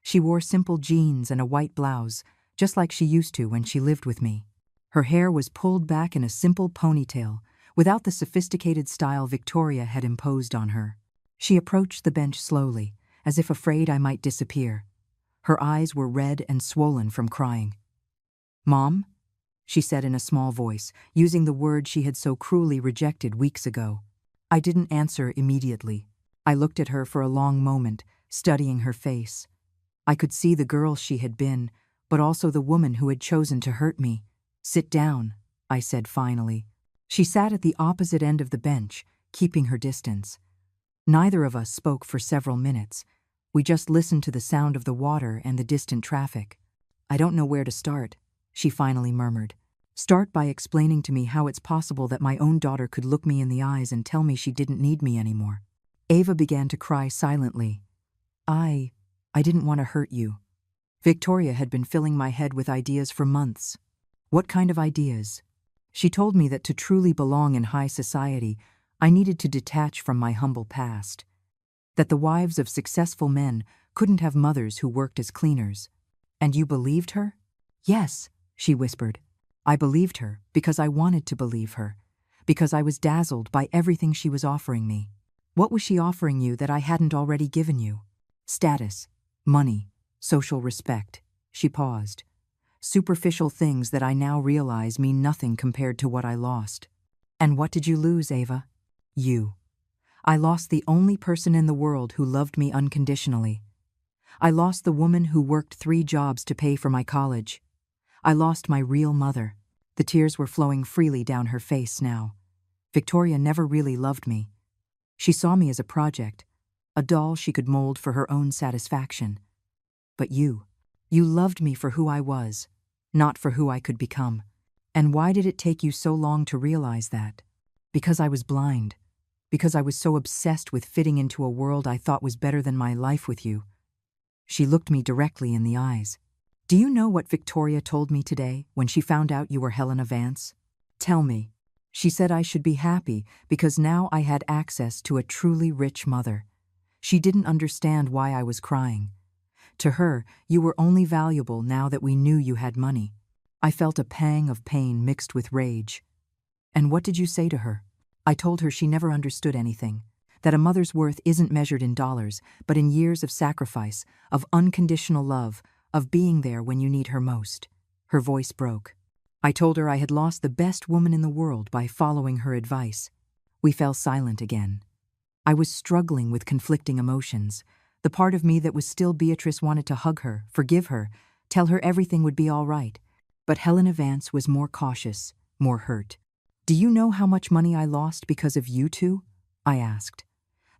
She wore simple jeans and a white blouse, just like she used to when she lived with me. Her hair was pulled back in a simple ponytail, without the sophisticated style Victoria had imposed on her. She approached the bench slowly, as if afraid I might disappear. Her eyes were red and swollen from crying. "Mom?" she said in a small voice, using the word she had so cruelly rejected weeks ago. I didn't answer immediately. I looked at her for a long moment, studying her face. I could see the girl she had been, but also the woman who had chosen to hurt me. "Sit down," I said finally. She sat at the opposite end of the bench, keeping her distance. Neither of us spoke for several minutes. We just listened to the sound of the water and the distant traffic. "I don't know where to start," she finally murmured. "Start by explaining to me how it's possible that my own daughter could look me in the eyes and tell me she didn't need me anymore." Ava began to cry silently. I didn't want to hurt you." Victoria had been filling my head with ideas for months. What kind of ideas? She told me that to truly belong in high society, I needed to detach from my humble past. That the wives of successful men couldn't have mothers who worked as cleaners. "And you believed her?" "Yes," she whispered. "I believed her because I wanted to believe her, because I was dazzled by everything she was offering me." "What was she offering you that I hadn't already given you?" "Status, money, social respect." She paused. "Superficial things that I now realize mean nothing compared to what I lost." "And what did you lose, Ava?" "You. I lost the only person in the world who loved me unconditionally. I lost the woman who worked 3 jobs to pay for my college. I lost my real mother. The tears were flowing freely down her face now. Victoria never really loved me. She saw me as a project, a doll she could mold for her own satisfaction. But you loved me for who I was, not for who I could become. And why did it take you so long to realize that? Because I was blind. Because I was so obsessed with fitting into a world I thought was better than my life with you. She looked me directly in the eyes. Do you know what Victoria told me today when she found out you were Helena Vance? Tell me. She said I should be happy because now I had access to a truly rich mother. She didn't understand why I was crying. To her, you were only valuable now that we knew you had money. I felt a pang of pain mixed with rage. And what did you say to her? I told her she never understood anything, that a mother's worth isn't measured in dollars, but in years of sacrifice, of unconditional love, of being there when you need her most. Her voice broke. I told her I had lost the best woman in the world by following her advice. We fell silent again. I was struggling with conflicting emotions. The part of me that was still Beatrice wanted to hug her, forgive her, tell her everything would be all right. But Helena Vance was more cautious, more hurt. Do you know how much money I lost because of you two? I asked.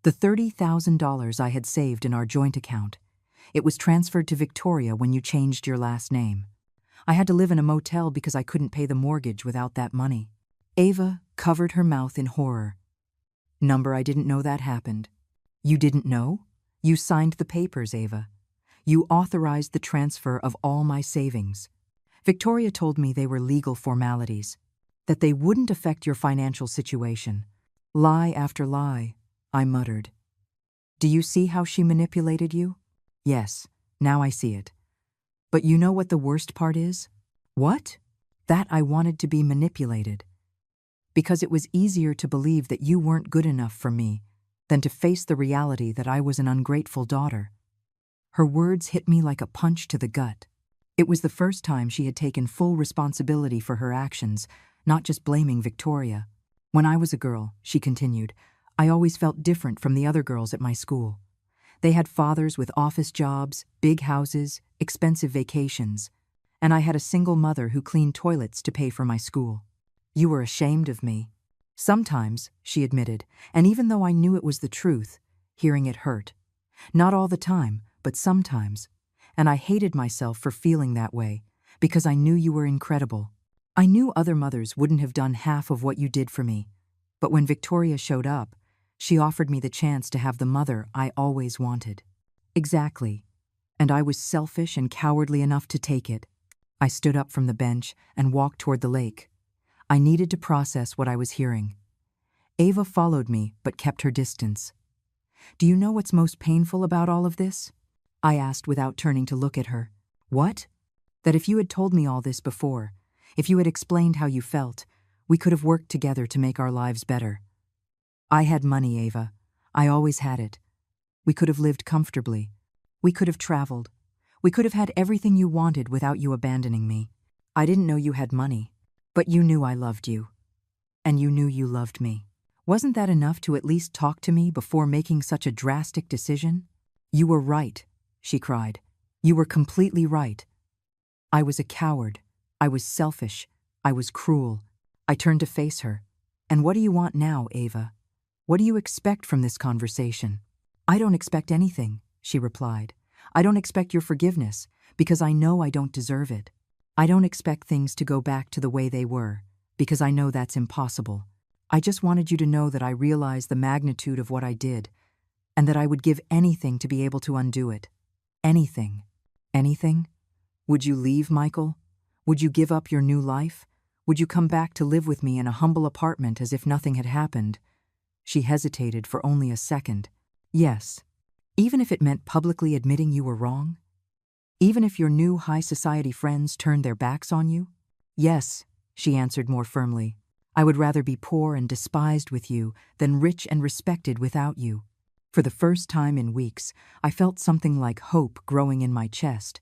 The $30,000 I had saved in our joint account. It was transferred to Victoria when you changed your last name. I had to live in a motel because I couldn't pay the mortgage without that money. Ava covered her mouth in horror. Number, I didn't know that happened. You didn't know? You signed the papers, Ava. You authorized the transfer of all my savings. Victoria told me they were legal formalities, that they wouldn't affect your financial situation. Lie after lie, I muttered. Do you see how she manipulated you? Yes, now I see it. But you know what the worst part is? What? That I wanted to be manipulated. Because it was easier to believe that you weren't good enough for me than to face the reality that I was an ungrateful daughter. Her words hit me like a punch to the gut. It was the first time she had taken full responsibility for her actions, not just blaming Victoria. When I was a girl, she continued, I always felt different from the other girls at my school. They had fathers with office jobs, big houses, expensive vacations, and I had a single mother who cleaned toilets to pay for my school. You were ashamed of me. Sometimes, she admitted, and even though I knew it was the truth, hearing it hurt. Not all the time, but sometimes. And I hated myself for feeling that way, because I knew you were incredible. I knew other mothers wouldn't have done half of what you did for me. But when Victoria showed up, she offered me the chance to have the mother I always wanted. Exactly. And I was selfish and cowardly enough to take it. I stood up from the bench and walked toward the lake. I needed to process what I was hearing. Ava followed me, but kept her distance. Do you know what's most painful about all of this? I asked without turning to look at her. What? That if you had told me all this before, if you had explained how you felt, we could have worked together to make our lives better. I had money, Ava. I always had it. We could have lived comfortably. We could have traveled. We could have had everything you wanted without you abandoning me. I didn't know you had money, but you knew I loved you. And you knew you loved me. Wasn't that enough to at least talk to me before making such a drastic decision? You were right, she cried. You were completely right. I was a coward. I was selfish. I was cruel. I turned to face her. And what do you want now, Ava? What do you expect from this conversation? I don't expect anything, she replied. I don't expect your forgiveness, because I know I don't deserve it. I don't expect things to go back to the way they were, because I know that's impossible. I just wanted you to know that I realized the magnitude of what I did, and that I would give anything to be able to undo it. Anything. Anything? Would you leave, Michael? Would you give up your new life? Would you come back to live with me in a humble apartment as if nothing had happened? She hesitated for only a second. Yes. Even if it meant publicly admitting you were wrong? Even if your new high society friends turned their backs on you? Yes, she answered more firmly. I would rather be poor and despised with you than rich and respected without you. For the first time in weeks, I felt something like hope growing in my chest,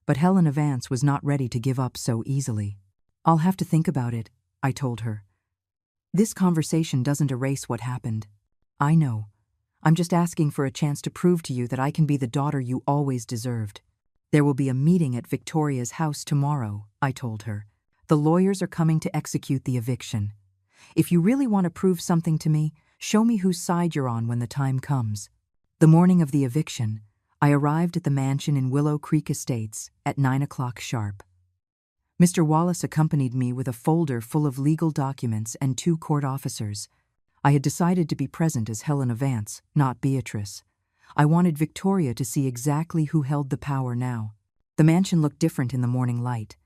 but Helena Vance was not ready to give up so easily. I'll have to think about it, I told her. This conversation doesn't erase what happened. I know. I'm just asking for a chance to prove to you that I can be the daughter you always deserved. There will be a meeting at Victoria's house tomorrow, I told her. The lawyers are coming to execute the eviction. If you really want to prove something to me, show me whose side you're on when the time comes. The morning of the eviction, I arrived at the mansion in Willow Creek Estates at 9 o'clock sharp. Mr. Wallace accompanied me with a folder full of legal documents and 2 court officers. I had decided to be present as Helena Vance, not Beatrice. I wanted Victoria to see exactly who held the power now. The mansion looked different in the morning light.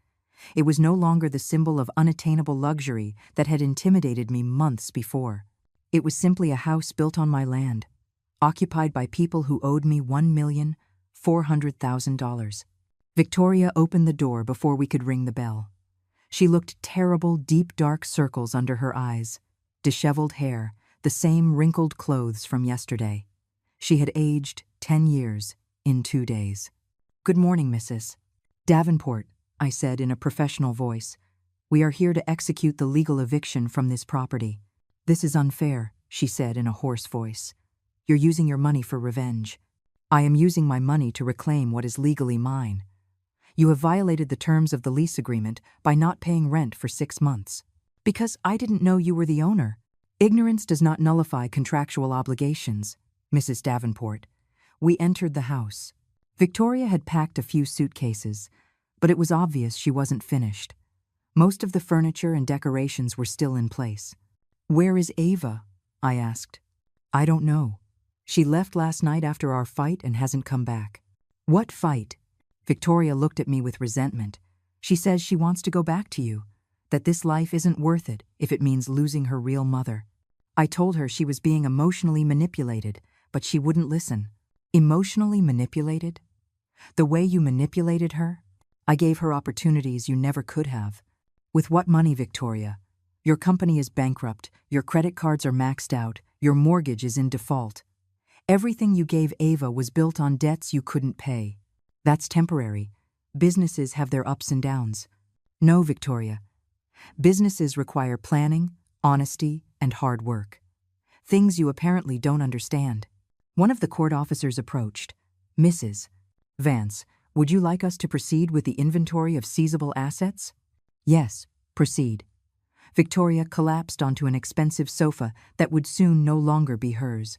It was no longer the symbol of unattainable luxury that had intimidated me months before. It was simply a house built on my land, occupied by people who owed me $1,400,000. Victoria opened the door before we could ring the bell. She looked terrible, deep dark circles under her eyes, disheveled hair, the same wrinkled clothes from yesterday. She had aged 10 years in 2 days. "Good morning, Mrs. Davenport," I said in a professional voice. "We are here to execute the legal eviction from this property." "This is unfair," she said in a hoarse voice. "You're using your money for revenge." "I am using my money to reclaim what is legally mine. You have violated the terms of the lease agreement by not paying rent for 6 months. Because I didn't know you were the owner. Ignorance does not nullify contractual obligations, Mrs. Davenport." We entered the house. Victoria had packed a few suitcases, but it was obvious she wasn't finished. Most of the furniture and decorations were still in place. "Where is Ava?" I asked. "I don't know. She left last night after our fight and hasn't come back." "What fight?" Victoria looked at me with resentment. "She says she wants to go back to you, that this life isn't worth it if it means losing her real mother." I told her she was being emotionally manipulated, but she wouldn't listen. Emotionally manipulated? The way you manipulated her? I gave her opportunities you never could have. With what money, Victoria? Your company is bankrupt, your credit cards are maxed out, your mortgage is in default. Everything you gave Ava was built on debts you couldn't pay. That's temporary. Businesses have their ups and downs. No, Victoria. Businesses require planning, honesty, and hard work. Things you apparently don't understand. One of the court officers approached. "Mrs. Vance, would you like us to proceed with the inventory of seizable assets?" "Yes, proceed." Victoria collapsed onto an expensive sofa that would soon no longer be hers.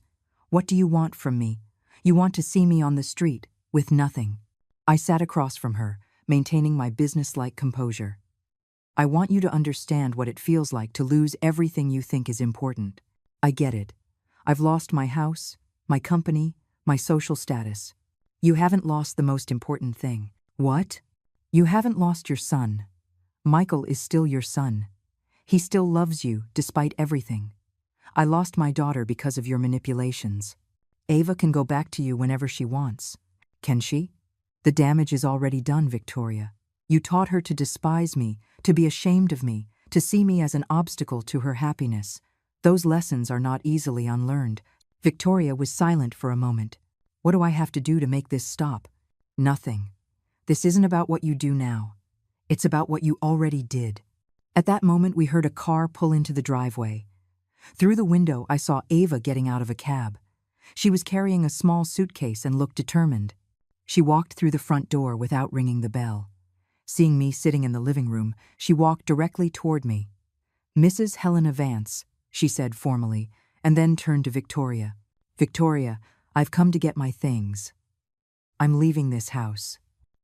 "What do you want from me? You want to see me on the street, with nothing." I sat across from her, maintaining my businesslike composure. "I want you to understand what it feels like to lose everything you think is important. I get it. I've lost my house, my company, my social status. You haven't lost the most important thing." "What?" "You haven't lost your son. Michael is still your son. He still loves you, despite everything. I lost my daughter because of your manipulations. Ava can go back to you whenever she wants. Can she? The damage is already done, Victoria. You taught her to despise me, to be ashamed of me, to see me as an obstacle to her happiness. Those lessons are not easily unlearned." Victoria was silent for a moment. "What do I have to do to make this stop?" "Nothing. This isn't about what you do now. It's about what you already did." At that moment, we heard a car pull into the driveway. Through the window, I saw Ava getting out of a cab. She was carrying a small suitcase and looked determined. She walked through the front door without ringing the bell. Seeing me sitting in the living room, she walked directly toward me. "Mrs. Helena Vance," she said formally, and then turned to Victoria. "Victoria, I've come to get my things. I'm leaving this house."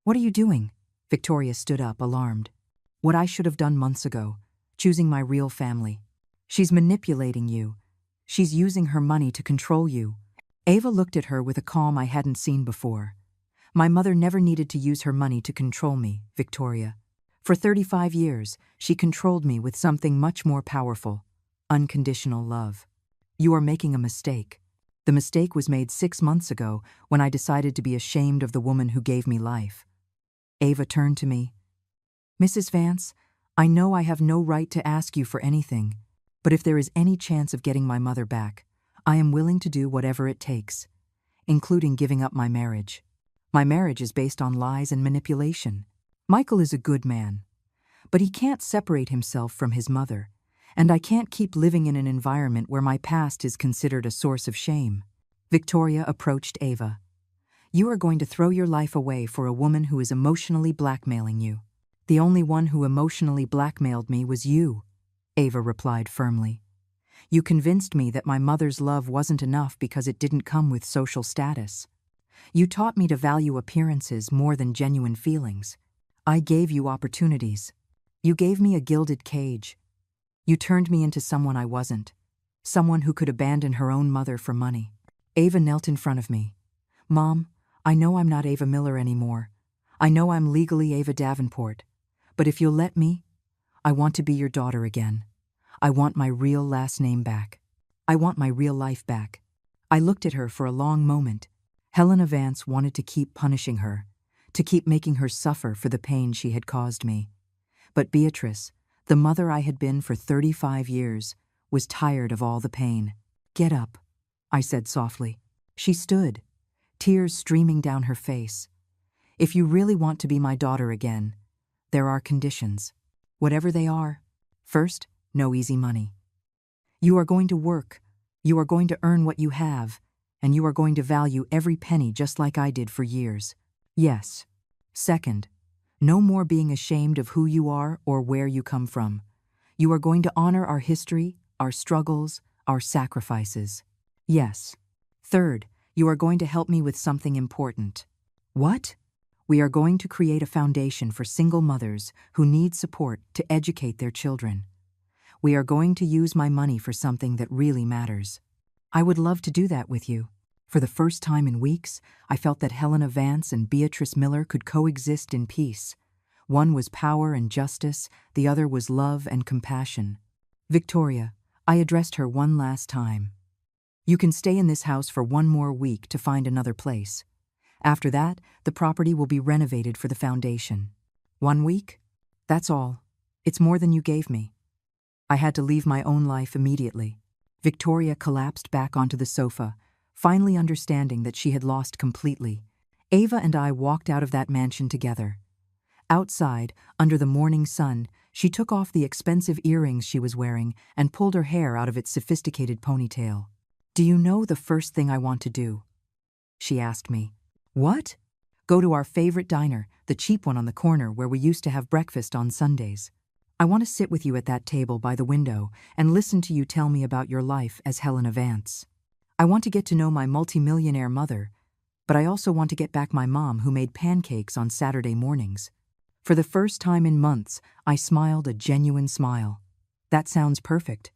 "What are you doing?" Victoria stood up, alarmed. "What I should have done months ago, choosing my real family. She's manipulating you. She's using her money to control you." Ava looked at her with a calm I hadn't seen before. "My mother never needed to use her money to control me, Victoria. For 35 years, she controlled me with something much more powerful: unconditional love. You are making a mistake. The mistake was made 6 months ago when I decided to be ashamed of the woman who gave me life." Ava turned to me. "Mrs. Vance, I know I have no right to ask you for anything, but if there is any chance of getting my mother back, I am willing to do whatever it takes, including giving up my marriage. My marriage is based on lies and manipulation. Michael is a good man, but he can't separate himself from his mother, and I can't keep living in an environment where my past is considered a source of shame." Victoria approached Ava. You are going to throw your life away for a woman who is emotionally blackmailing you. The only one who emotionally blackmailed me was you, Ava replied firmly. You convinced me that my mother's love wasn't enough because it didn't come with social status. You taught me to value appearances more than genuine feelings. I gave you opportunities. You gave me a gilded cage. You turned me into someone I wasn't, someone who could abandon her own mother for money. Ava knelt in front of me. Mom, I know I'm not Ava Miller anymore. I know I'm legally Ava Davenport. But if you'll let me, I want to be your daughter again. I want my real last name back. I want my real life back. I looked at her for a long moment. Helena Vance wanted to keep punishing her, to keep making her suffer for the pain she had caused me. But Beatrice, the mother I had been for 35 years, was tired of all the pain. Get up, I said softly. She stood, tears streaming down her face. If you really want to be my daughter again, there are conditions. Whatever they are. First, no easy money. You are going to work, you are going to earn what you have, and you are going to value every penny just like I did for years. Yes. Second, no more being ashamed of who you are or where you come from. You are going to honor our history, our struggles, our sacrifices. Yes. Third, you are going to help me with something important. What? We are going to create a foundation for single mothers who need support to educate their children. We are going to use my money for something that really matters. I would love to do that with you. For the first time in weeks, I felt that Helena Vance and Beatrice Miller could coexist in peace. One was power and justice, the other was love and compassion. Victoria, I addressed her one last time. You can stay in this house for one more week to find another place. After that, the property will be renovated for the foundation. 1 week? That's all. It's more than you gave me. I had to leave my own life immediately. Victoria collapsed back onto the sofa, finally understanding that she had lost completely. Ava and I walked out of that mansion together. Outside, under the morning sun, she took off the expensive earrings she was wearing and pulled her hair out of its sophisticated ponytail. Do you know the first thing I want to do? She asked me. What? Go to our favorite diner, the cheap one on the corner where we used to have breakfast on Sundays. I want to sit with you at that table by the window and listen to you tell me about your life as Helena Vance. I want to get to know my multimillionaire mother, but I also want to get back my mom who made pancakes on Saturday mornings. For the first time in months, I smiled a genuine smile. That sounds perfect,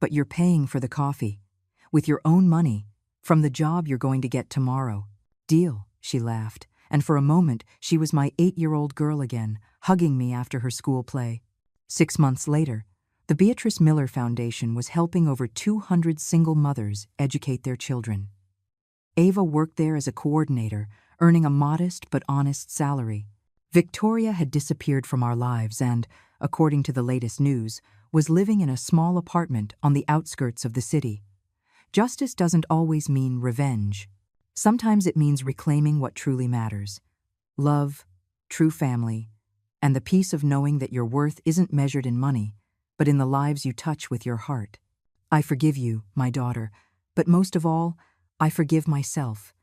but you're paying for the coffee. With your own money, from the job you're going to get tomorrow. Deal, she laughed, and for a moment she was my 8-year-old girl again, hugging me after her school play. 6 months later, the Beatrice Miller Foundation was helping over 200 single mothers educate their children. Ava worked there as a coordinator, earning a modest but honest salary. Victoria had disappeared from our lives and, according to the latest news, was living in a small apartment on the outskirts of the city. Justice doesn't always mean revenge. Sometimes it means reclaiming what truly matters. Love, true family, and the peace of knowing that your worth isn't measured in money, but in the lives you touch with your heart. I forgive you, my daughter, but most of all, I forgive myself.